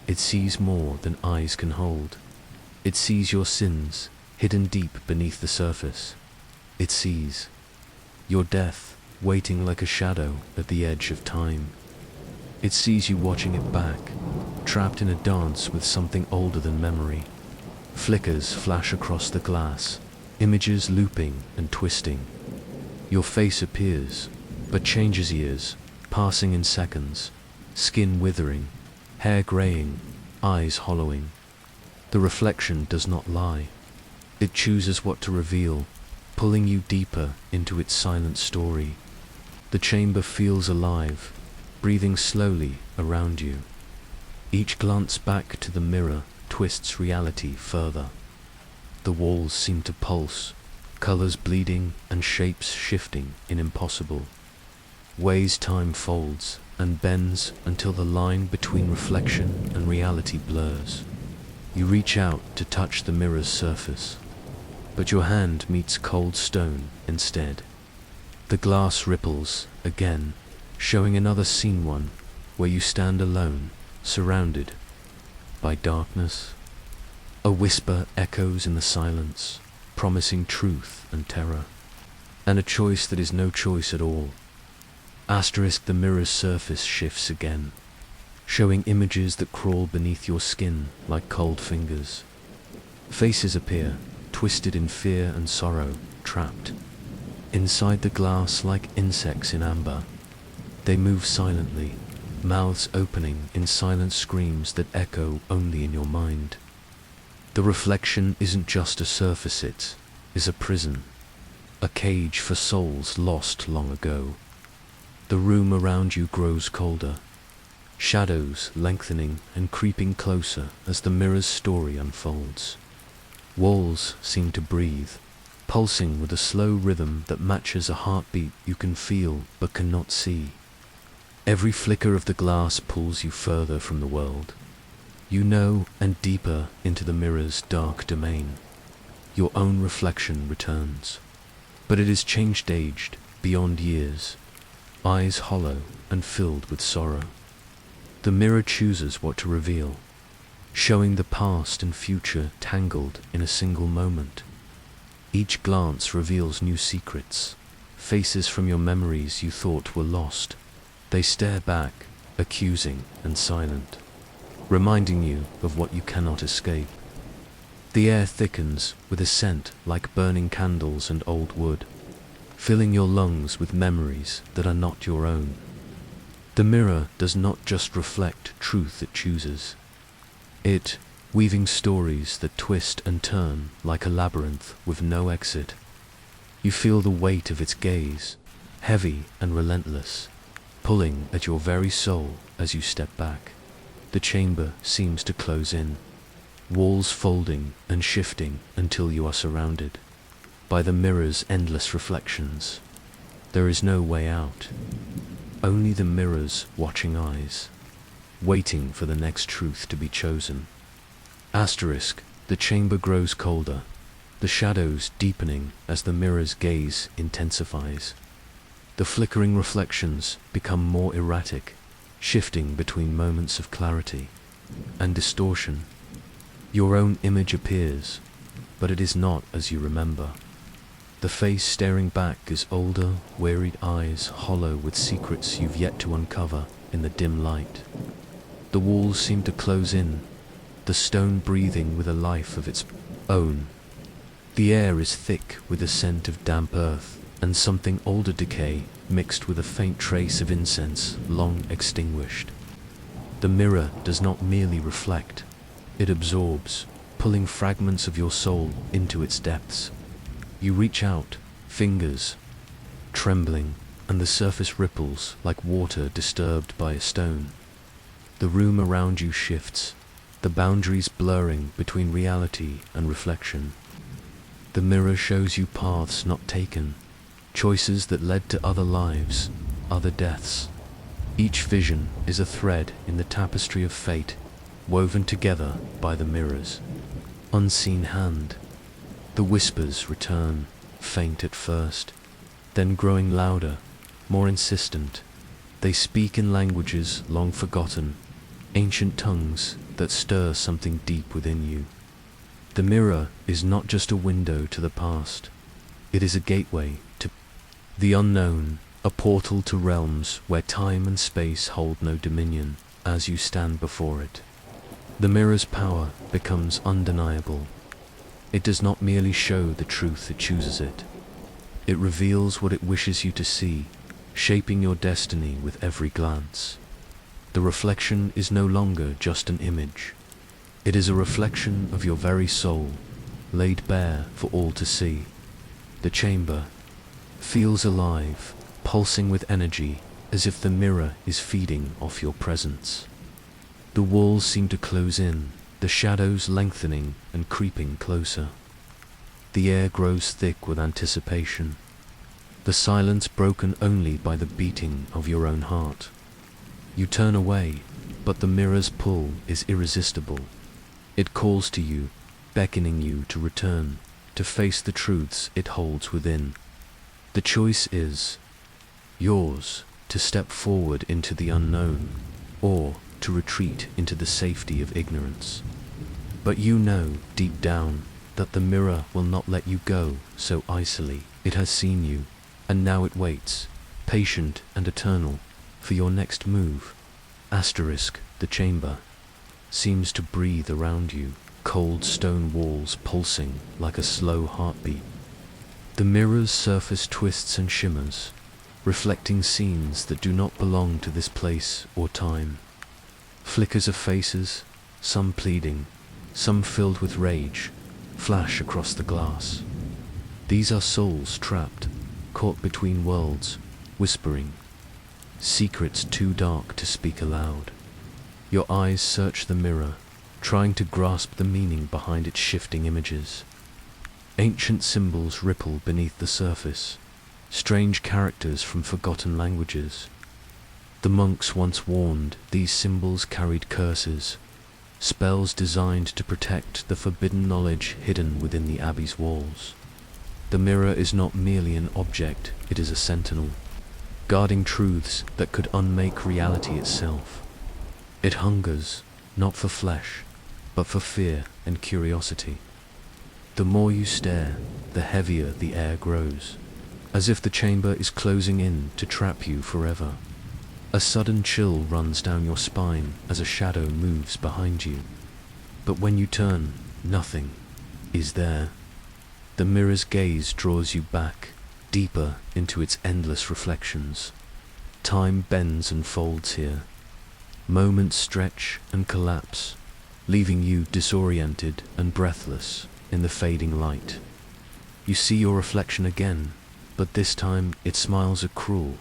It sees more than eyes can hold. It sees your sins, hidden deep beneath the surface. It sees your death, waiting like a shadow at the edge of time. It sees you watching it back, trapped in a dance with something older than memory. Flickers flash across the glass, images looping and twisting. Your face appears, but changes years, passing in seconds, skin withering, hair graying, eyes hollowing. The reflection does not lie. It chooses what to reveal, pulling you deeper into its silent story. The chamber feels alive, breathing slowly around you. Each glance back to the mirror twists reality further. The walls seem to pulse, colors bleeding and shapes shifting in impossible ways. Time folds and bends until the line between reflection and reality blurs. You reach out to touch the mirror's surface, but your hand meets cold stone instead. The glass ripples again, showing another scene, one where you stand alone, surrounded by darkness. A whisper echoes in the silence, promising truth and terror, and a choice that is no choice at all. The mirror's surface shifts again, showing images that crawl beneath your skin like cold fingers. Faces appear, twisted in fear and sorrow, trapped inside the glass like insects in amber. They move silently, mouths opening in silent screams that echo only in your mind. The reflection isn't just a surface, it is a prison, a cage for souls lost long ago. The room around you grows colder, shadows lengthening and creeping closer as the mirror's story unfolds. Walls seem to breathe, pulsing with a slow rhythm that matches a heartbeat you can feel but cannot see. Every flicker of the glass pulls you further from the world, you know, and deeper into the mirror's dark domain. Your own reflection returns, but it is changed, aged beyond years, eyes hollow and filled with sorrow. The mirror chooses what to reveal, showing the past and future tangled in a single moment. Each glance reveals new secrets, faces from your memories you thought were lost. They stare back, accusing and silent, reminding you of what you cannot escape. The air thickens with a scent like burning candles and old wood, filling your lungs with memories that are not your own. The mirror does not just reflect truth it chooses. It, weaving stories that twist and turn like a labyrinth with no exit. You feel the weight of its gaze, heavy and relentless, pulling at your very soul as you step back. The chamber seems to close in, walls folding and shifting until you are surrounded by the mirror's endless reflections. There is no way out, only the mirror's watching eyes, waiting for the next truth to be chosen. The chamber grows colder, the shadows deepening as the mirror's gaze intensifies. The flickering reflections become more erratic, shifting between moments of clarity and distortion. Your own image appears, but it is not as you remember. The face staring back is older, wearied eyes hollow with secrets you've yet to uncover in the dim light. The walls seem to close in, the stone breathing with a life of its own. The air is thick with the scent of damp earth and something older decay mixed with a faint trace of incense long extinguished. The mirror does not merely reflect, it absorbs, pulling fragments of your soul into its depths. You reach out, fingers trembling, and the surface ripples like water disturbed by a stone. The room around you shifts, the boundaries blurring between reality and reflection. The mirror shows you paths not taken, choices that led to other lives, other deaths. Each vision is a thread in the tapestry of fate, woven together by the mirror's unseen hand. The whispers return, faint at first, then growing louder, more insistent. They speak in languages long forgotten, ancient tongues that stir something deep within you. The mirror is not just a window to the past, it is a gateway to the unknown, a portal to realms where time and space hold no dominion as you stand before it. The mirror's power becomes undeniable. It does not merely show the truth, it chooses it. It reveals what it wishes you to see, shaping your destiny with every glance. The reflection is no longer just an image. It is a reflection of your very soul, laid bare for all to see. The chamber feels alive, pulsing with energy, as if the mirror is feeding off your presence. The walls seem to close in, the shadows lengthening and creeping closer. The air grows thick with anticipation, the silence broken only by the beating of your own heart. You turn away, but the mirror's pull is irresistible. It calls to you, beckoning you to return, to face the truths it holds within. The choice is yours, to step forward into the unknown, or to retreat into the safety of ignorance. But you know, deep down, that the mirror will not let you go so easily. It has seen you, and now it waits, patient and eternal, for your next move. Asterisk, the chamber seems to breathe around you, cold stone walls pulsing like a slow heartbeat. The mirror's surface twists and shimmers, reflecting scenes that do not belong to this place or time. Flickers of faces, some pleading, some filled with rage, flash across the glass. These are souls trapped, caught between worlds, whispering, secrets too dark to speak aloud. Your eyes search the mirror, trying to grasp the meaning behind its shifting images. Ancient symbols ripple beneath the surface, strange characters from forgotten languages. The monks once warned these symbols carried curses, spells designed to protect the forbidden knowledge hidden within the abbey's walls. The mirror is not merely an object, it is a sentinel, guarding truths that could unmake reality itself. It hungers, not for flesh, but for fear and curiosity. The more you stare, the heavier the air grows, as if the chamber is closing in to trap you forever. A sudden chill runs down your spine as a shadow moves behind you. But when you turn, nothing is there. The mirror's gaze draws you back, deeper into its endless reflections. Time bends and folds here. Moments stretch and collapse, leaving you disoriented and breathless in the fading light. You see your reflection again, but this time it smiles a cruel,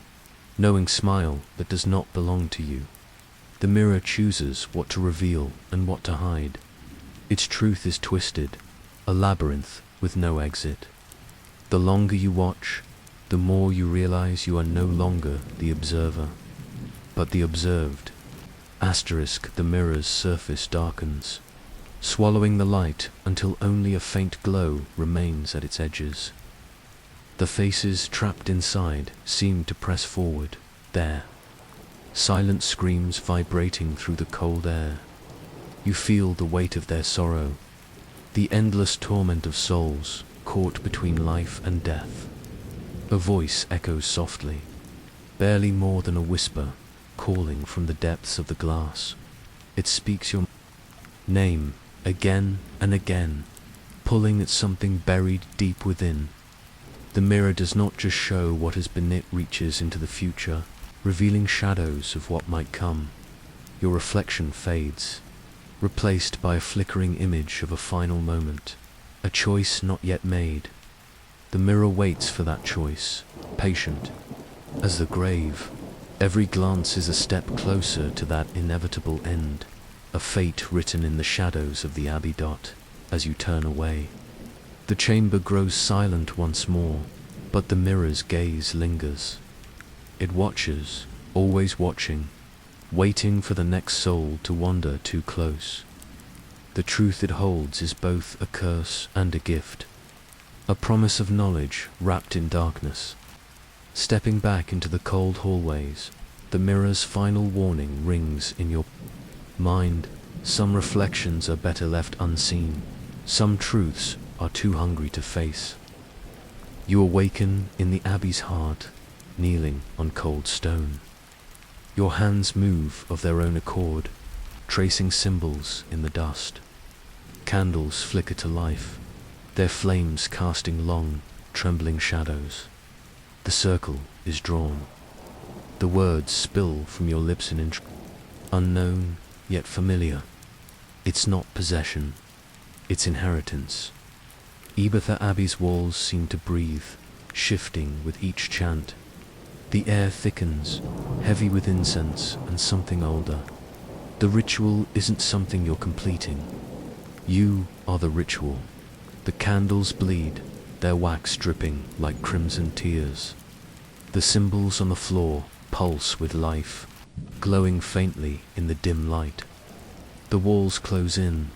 knowing smile that does not belong to you. The mirror chooses what to reveal and what to hide. Its truth is twisted, a labyrinth with no exit. The longer you watch, the more you realize you are no longer the observer, but the observed. Asterisk, the mirror's surface darkens, swallowing the light until only a faint glow remains at its edges. The faces trapped inside seem to press forward, there. Silent screams vibrating through the cold air. You feel the weight of their sorrow, the endless torment of souls caught between life and death. A voice echoes softly, barely more than a whisper, calling from the depths of the glass. It speaks your name again and again, pulling at something buried deep within. The mirror does not just show what has been, it reaches into the future, revealing shadows of what might come. Your reflection fades, replaced by a flickering image of a final moment, a choice not yet made. The mirror waits for that choice, patient as the grave. Every glance is a step closer to that inevitable end, a fate written in the shadows of the abbey dot as you turn away. The chamber grows silent once more, but the mirror's gaze lingers. It watches, always watching, waiting for the next soul to wander too close. The truth it holds is both a curse and a gift, a promise of knowledge wrapped in darkness. Stepping back into the cold hallways, the mirror's final warning rings in your mind. Some reflections are better left unseen. Some truths are too hungry to face. You awaken in the abbey's heart, kneeling on cold stone. Your hands move of their own accord, tracing symbols in the dust. Candles flicker to life, their flames casting long, trembling shadows. The circle is drawn. The words spill from your lips in unknown, yet familiar. It's not possession, it's inheritance. Ibetha Abbey's walls seem to breathe, shifting with each chant. The air thickens, heavy with incense and something older. The ritual isn't something you're completing. You are the ritual. The candles bleed, their wax dripping like crimson tears. The symbols on the floor pulse with life, glowing faintly in the dim light. The walls close in,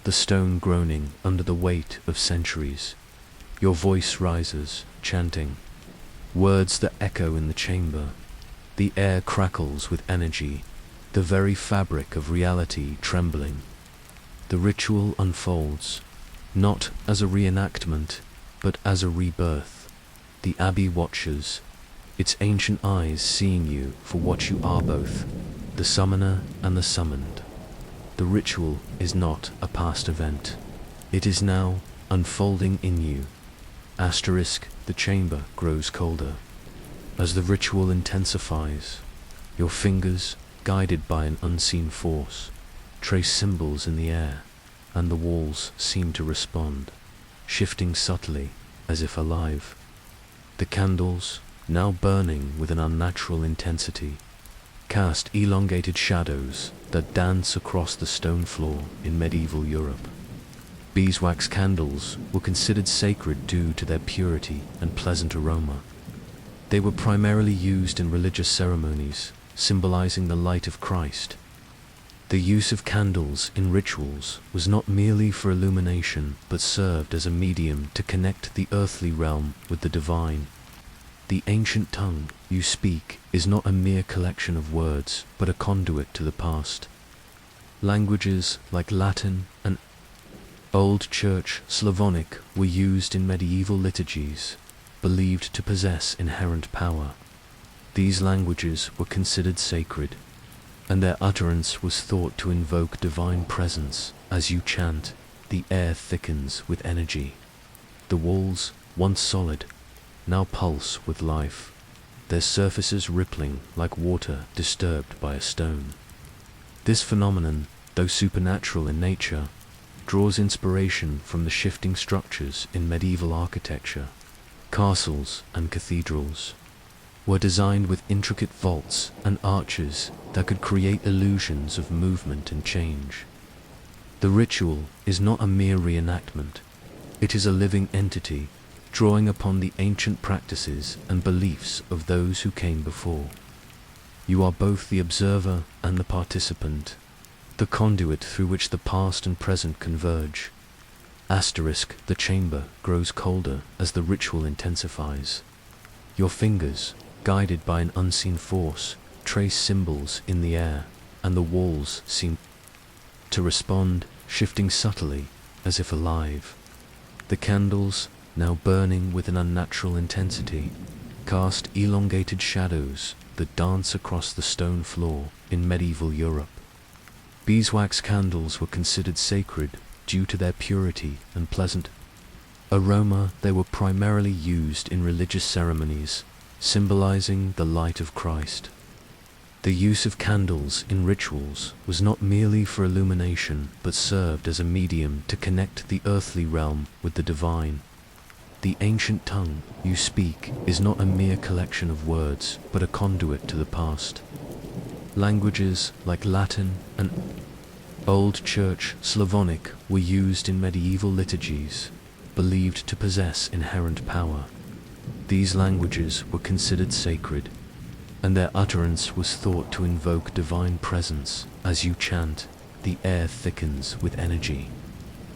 the stone groaning under the weight of centuries. Your voice rises, chanting, words that echo in the chamber. The air crackles with energy, the very fabric of reality trembling. The ritual unfolds, not as a reenactment, but as a rebirth. The abbey watches, its ancient eyes seeing you for what you are, both the summoner and the summoned. The ritual is not a past event. It is now unfolding in you. Asterisk, the chamber grows colder. As the ritual intensifies, your fingers, guided by an unseen force, trace symbols in the air, and the walls seem to respond, shifting subtly as if alive. The candles, now burning with an unnatural intensity, cast elongated shadows that dance across the stone floor in medieval Europe. Beeswax candles were considered sacred due to their purity and pleasant aroma. They were primarily used in religious ceremonies, symbolizing the light of Christ. The use of candles in rituals was not merely for illumination, but served as a medium to connect the earthly realm with the divine. The ancient tongue you speak is not a mere collection of words, but a conduit to the past. Languages like Latin and Old Church Slavonic were used in medieval liturgies, believed to possess inherent power. These languages were considered sacred, and their utterance was thought to invoke divine presence. As you chant, the air thickens with energy. The walls, once solid, now pulse with life, their surfaces rippling like water disturbed by a stone. This phenomenon, though supernatural in nature, draws inspiration from the shifting structures in medieval architecture. Castles and cathedrals were designed with intricate vaults and arches that could create illusions of movement and change. The ritual is not a mere reenactment. It is a living entity, drawing upon the ancient practices and beliefs of those who came before. You are both the observer and the participant, the conduit through which the past and present converge. Asterisk, the chamber grows colder as the ritual intensifies. Your fingers, guided by an unseen force, trace symbols in the air, and the walls seem to respond, shifting subtly as if alive. The candles, now burning with an unnatural intensity, cast elongated shadows that dance across the stone floor in medieval Europe. Beeswax candles were considered sacred due to their purity and pleasant aroma. They were primarily used in religious ceremonies, symbolizing the light of Christ. The use of candles in rituals was not merely for illumination, but served as a medium to connect the earthly realm with the divine. The ancient tongue you speak is not a mere collection of words, but a conduit to the past. Languages like Latin and Old Church Slavonic were used in medieval liturgies, believed to possess inherent power. These languages were considered sacred, and their utterance was thought to invoke divine presence. As you chant, the air thickens with energy.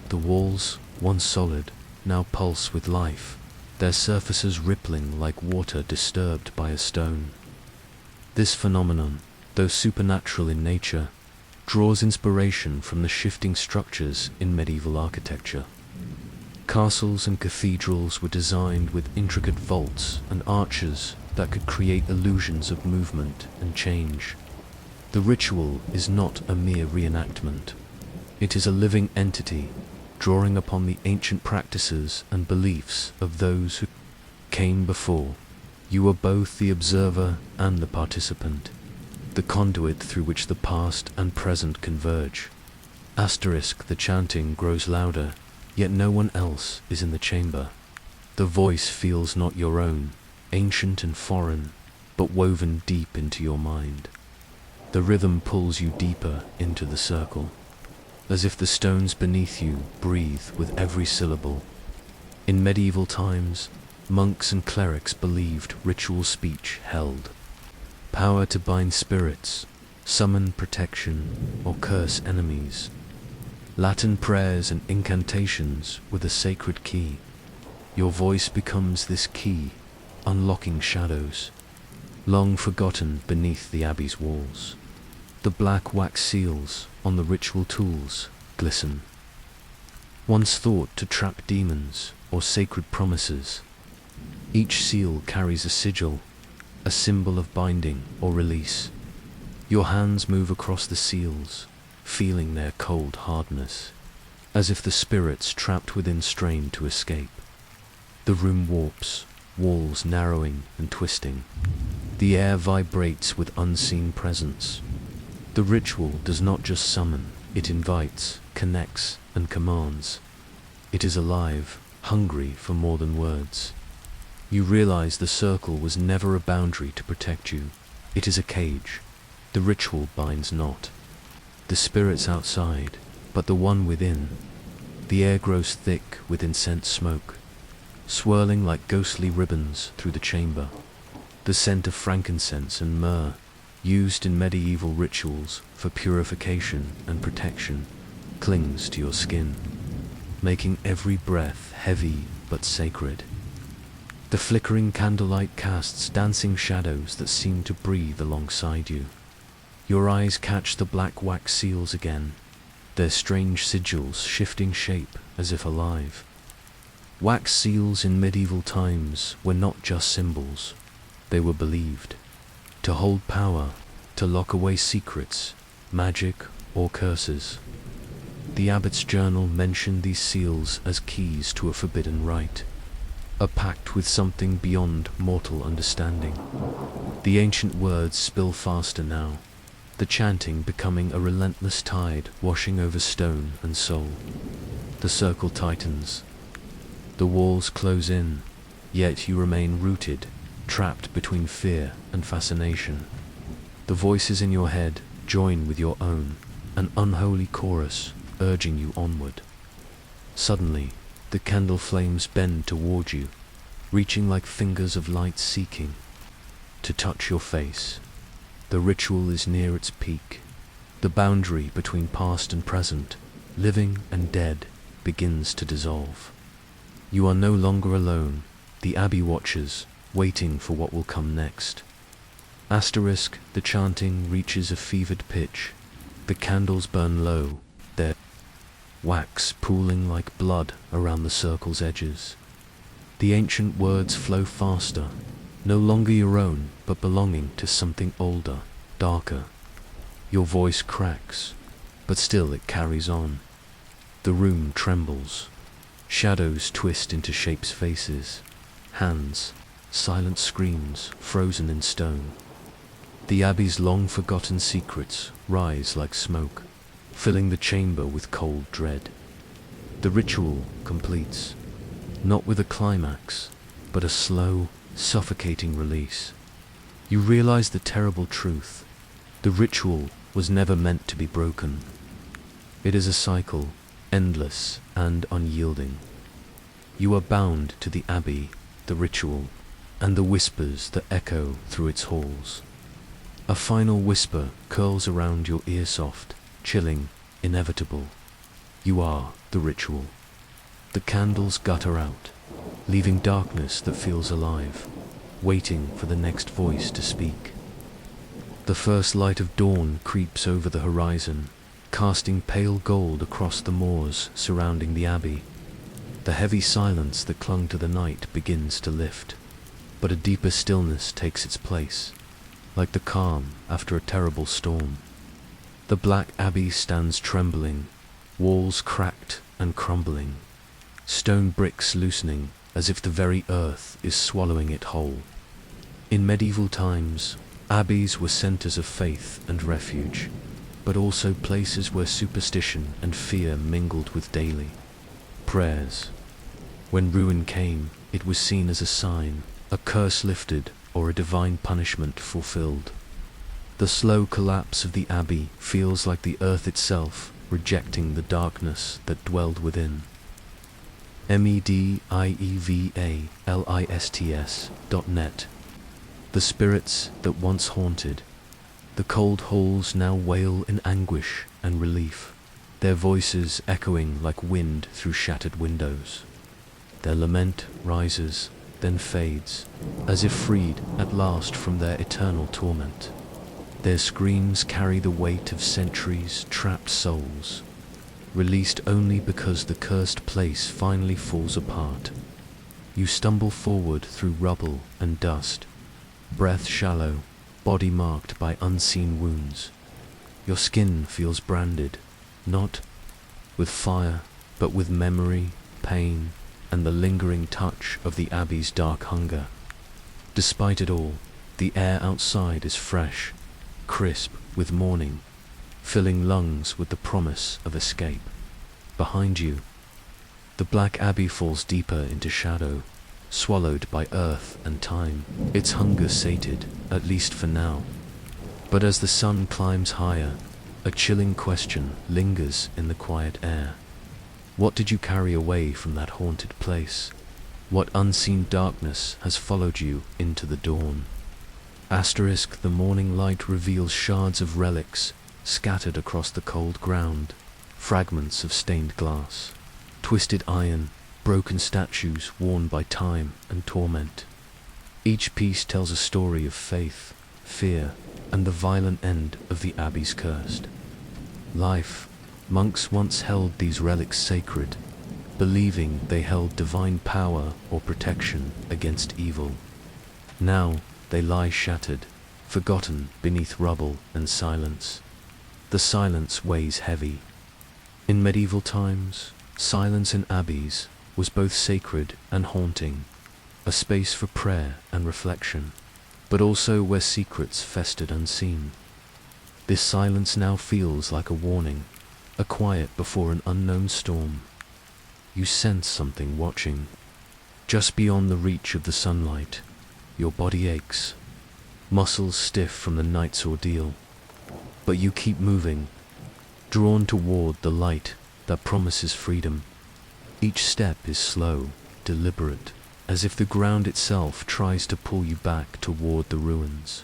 The walls, once solid, now pulse with life, their surfaces rippling like water disturbed by a stone. This phenomenon, though supernatural in nature, draws inspiration from the shifting structures in medieval architecture. Castles and cathedrals were designed with intricate vaults and arches that could create illusions of movement and change. The ritual is not a mere reenactment. It is a living entity, drawing upon the ancient practices and beliefs of those who came before. You are both the observer and the participant, the conduit through which the past and present converge. Asterisk, the chanting grows louder, yet no one else is in the chamber. The voice feels not your own, ancient and foreign, but woven deep into your mind. The rhythm pulls you deeper into the circle, as if the stones beneath you breathe with every syllable. In medieval times, monks and clerics believed ritual speech held power to bind spirits, summon protection, or curse enemies. Latin prayers and incantations were the sacred key. Your voice becomes this key, unlocking shadows, long forgotten beneath the abbey's walls. The black wax seals on the ritual tools glisten. Once thought to trap demons or sacred promises, each seal carries a sigil, a symbol of binding or release. Your hands move across the seals, feeling their cold hardness, as if the spirits trapped within strain to escape. The room warps, walls narrowing and twisting. The air vibrates with unseen presence. The ritual does not just summon, it invites, connects, and commands. It is alive, hungry for more than words. You realize the circle was never a boundary to protect you. It is a cage. The ritual binds not. The spirits outside, but the one within. The air grows thick with incense smoke, swirling like ghostly ribbons through the chamber. The scent of frankincense and myrrh, used in medieval rituals for purification and protection, clings to your skin, making every breath heavy but sacred. The flickering candlelight casts dancing shadows that seem to breathe alongside you. Your eyes catch the black wax seals again, their strange sigils shifting shape as if alive. Wax seals in medieval times were not just symbols, they were believed to hold power, to lock away secrets, magic, or curses. The abbot's journal mentioned these seals as keys to a forbidden rite, a pact with something beyond mortal understanding. The ancient words spill faster now, the chanting becoming a relentless tide washing over stone and soul. The circle tightens. The walls close in, yet you remain rooted, trapped between fear and fascination. The voices in your head join with your own, an unholy chorus urging you onward. Suddenly, the candle flames bend toward you, reaching like fingers of light seeking to touch your face. The ritual is near its peak. The boundary between past and present, living and dead, begins to dissolve. You are no longer alone. The abbey watches, waiting for what will come next. Asterisk, the chanting reaches a fevered pitch. The candles burn low, their wax pooling like blood around the circle's edges. The ancient words flow faster, no longer your own, but belonging to something older, darker. Your voice cracks, but still it carries on. The room trembles. Shadows twist into shapes' faces. Hands, silent screams, frozen in stone. The abbey's long-forgotten secrets rise like smoke, filling the chamber with cold dread. The ritual completes, not with a climax, but a slow, suffocating release. You realize the terrible truth. The ritual was never meant to be broken. It is a cycle, endless and unyielding. You are bound to the abbey, the ritual, and the whispers that echo through its halls. A final whisper curls around your ear soft, chilling, inevitable. You are the ritual. The candles gutter out, leaving darkness that feels alive, waiting for the next voice to speak. The first light of dawn creeps over the horizon, casting pale gold across the moors surrounding the abbey. The heavy silence that clung to the night begins to lift, but a deeper stillness takes its place, like the calm after a terrible storm. The Black Abbey stands trembling, walls cracked and crumbling, stone bricks loosening as if the very earth is swallowing it whole. In medieval times, abbeys were centers of faith and refuge, but also places where superstition and fear mingled with daily prayers. When ruin came, it was seen as a sign, a curse lifted, or a divine punishment fulfilled. The slow collapse of the abbey feels like the earth itself rejecting the darkness that dwelled within. medievalist.net. The spirits that once haunted. The cold halls now wail in anguish and relief, their voices echoing like wind through shattered windows. Their lament rises, then fades, as if freed at last from their eternal torment. Their screams carry the weight of centuries' trapped souls, released only because the cursed place finally falls apart. You stumble forward through rubble and dust, breath shallow, body marked by unseen wounds. Your skin feels branded, not with fire, but with memory, pain, and the lingering touch of the Abbey's dark hunger. Despite it all, the air outside is fresh, crisp with morning, filling lungs with the promise of escape. Behind you, the Black Abbey falls deeper into shadow, swallowed by earth and time, its hunger sated, at least for now. But as the sun climbs higher, a chilling question lingers in the quiet air. What did you carry away from that haunted place? What unseen darkness has followed you into the dawn? Asterisk, the morning light reveals shards of relics scattered across the cold ground, fragments of stained glass, twisted iron, broken statues worn by time and torment. Each piece tells a story of faith, fear, and the violent end of the Abbey's curse. Life. Monks once held these relics sacred, believing they held divine power or protection against evil. Now they lie shattered, forgotten beneath rubble and silence. The silence weighs heavy. In medieval times, silence in abbeys was both sacred and haunting, a space for prayer and reflection, but also where secrets festered unseen. This silence now feels like a warning, a quiet before an unknown storm. You sense something watching. Just beyond the reach of the sunlight, your body aches, muscles stiff from the night's ordeal. But you keep moving, drawn toward the light that promises freedom. Each step is slow, deliberate, as if the ground itself tries to pull you back toward the ruins.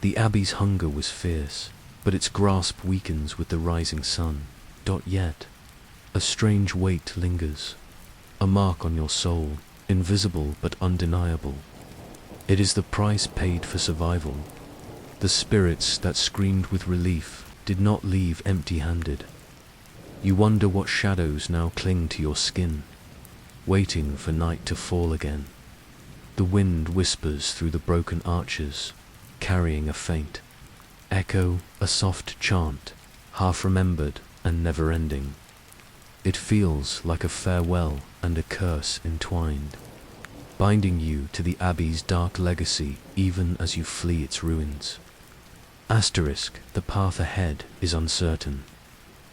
The Abbey's hunger was fierce, but its grasp weakens with the rising sun. Yet, a strange weight lingers, a mark on your soul, invisible but undeniable. It is the price paid for survival. The spirits that screamed with relief did not leave empty-handed. You wonder what shadows now cling to your skin, waiting for night to fall again. The wind whispers through the broken arches, carrying a faint echo, a soft chant, half-remembered and never-ending. It feels like a farewell and a curse entwined, binding you to the Abbey's dark legacy even as you flee its ruins. Asterisk, the path ahead is uncertain,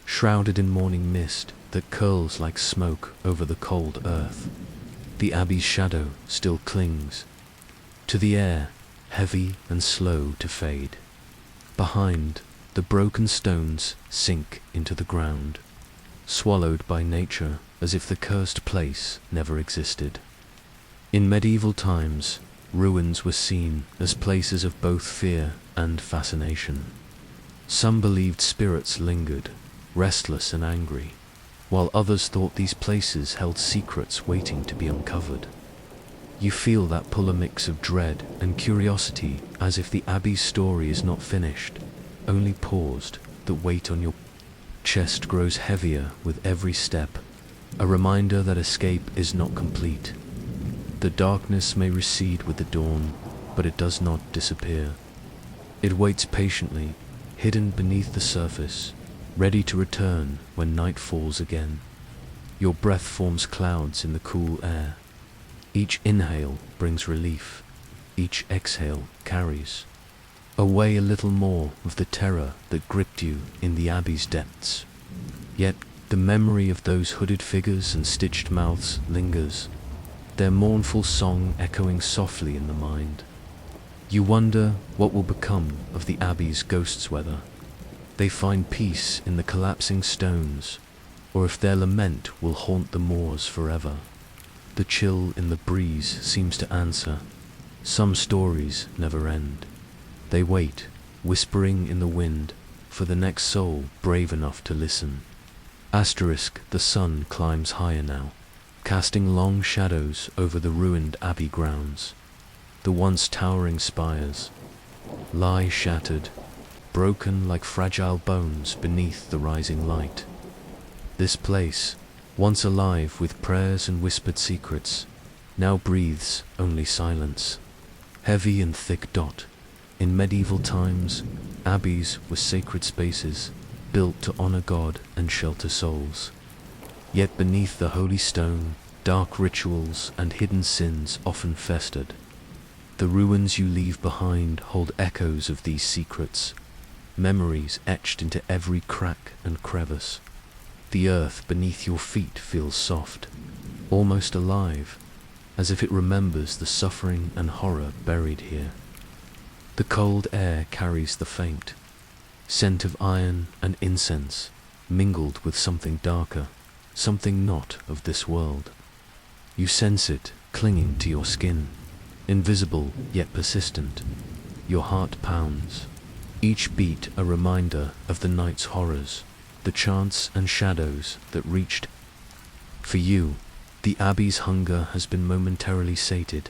shrouded in morning mist that curls like smoke over the cold earth. The Abbey's shadow still clings to the air, heavy and slow to fade. Behind, the broken stones sink into the ground, swallowed by nature as if the cursed place never existed. In medieval times, ruins were seen as places of both fear and fascination. Some believed spirits lingered, restless and angry, while others thought these places held secrets waiting to be uncovered. You feel that pull, a mix of dread and curiosity, as if the Abbey's story is not finished, only paused. The weight on your chest grows heavier with every step, a reminder that escape is not complete. The darkness may recede with the dawn, but it does not disappear. It waits patiently, hidden beneath the surface, ready to return when night falls again. Your breath forms clouds in the cool air. Each inhale brings relief, each exhale carries away a little more of the terror that gripped you in the Abbey's depths. Yet the memory of those hooded figures and stitched mouths lingers, their mournful song echoing softly in the mind. You wonder what will become of the Abbey's ghosts, whether they find peace in the collapsing stones, or if their lament will haunt the moors forever. The chill in the breeze seems to answer. Some stories never end. They wait, whispering in the wind, for the next soul brave enough to listen. Asterisk, the sun climbs higher now, casting long shadows over the ruined Abbey grounds. The once towering spires lie shattered, broken like fragile bones beneath the rising light. This place, once alive with prayers and whispered secrets, now breathes only silence. heavy and thick dot. In medieval times, abbeys were sacred spaces, built to honor God and shelter souls. Yet beneath the holy stone, dark rituals and hidden sins often festered. The ruins you leave behind hold echoes of these secrets, memories etched into every crack and crevice. The earth beneath your feet feels soft, almost alive, as if it remembers the suffering and horror buried here. The cold air carries the faint scent of iron and incense, mingled with something darker, something not of this world. You sense it clinging to your skin, invisible yet persistent. Your heart pounds, each beat a reminder of the night's horrors, the chants and shadows that reached. For you, the Abbey's hunger has been momentarily sated,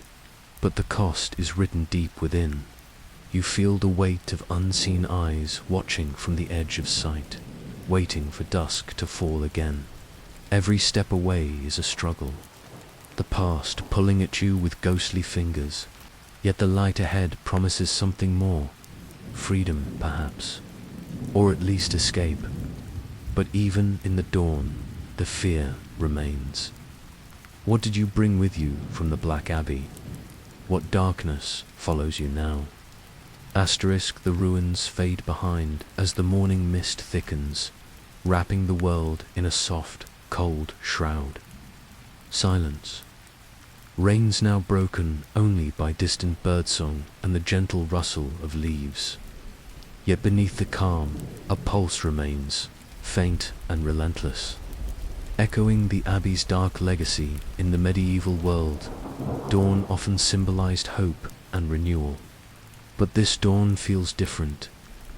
but the cost is written deep within. You feel the weight of unseen eyes watching from the edge of sight, waiting for dusk to fall again. Every step away is a struggle, the past pulling at you with ghostly fingers, yet the light ahead promises something more. Freedom, perhaps, or at least escape. But even in the dawn, the fear remains. What did you bring with you from the Black Abbey? What darkness follows you now? The ruins fade behind as the morning mist thickens, wrapping the world in a soft, cold shroud. Silence. Rains now broken only by distant birdsong and the gentle rustle of leaves. Yet beneath the calm, a pulse remains, faint and relentless. Echoing the Abbey's dark legacy in the medieval world, dawn often symbolized hope and renewal. But this dawn feels different,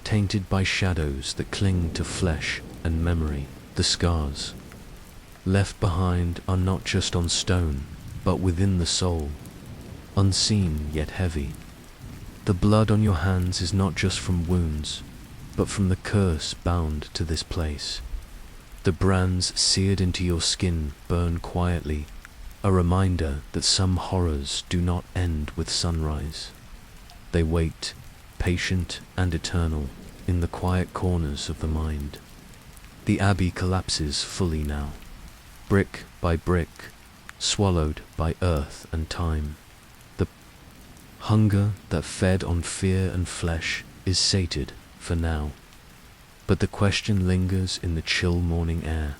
tainted by shadows that cling to flesh and memory. The scars left behind are not just on stone, but within the soul, unseen yet heavy. The blood on your hands is not just from wounds, but from the curse bound to this place. The brands seared into your skin burn quietly, a reminder that some horrors do not end with sunrise. They wait, patient and eternal, in the quiet corners of the mind. The Abbey collapses fully now, brick by brick, swallowed by earth and time. The hunger that fed on fear and flesh is sated for now. But the question lingers in the chill morning air.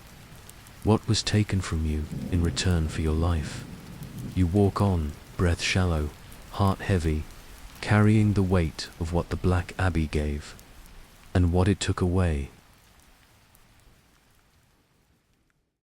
What was taken from you in return for your life? You walk on, breath shallow, heart heavy, carrying the weight of what the Black Abbey gave, and what it took away.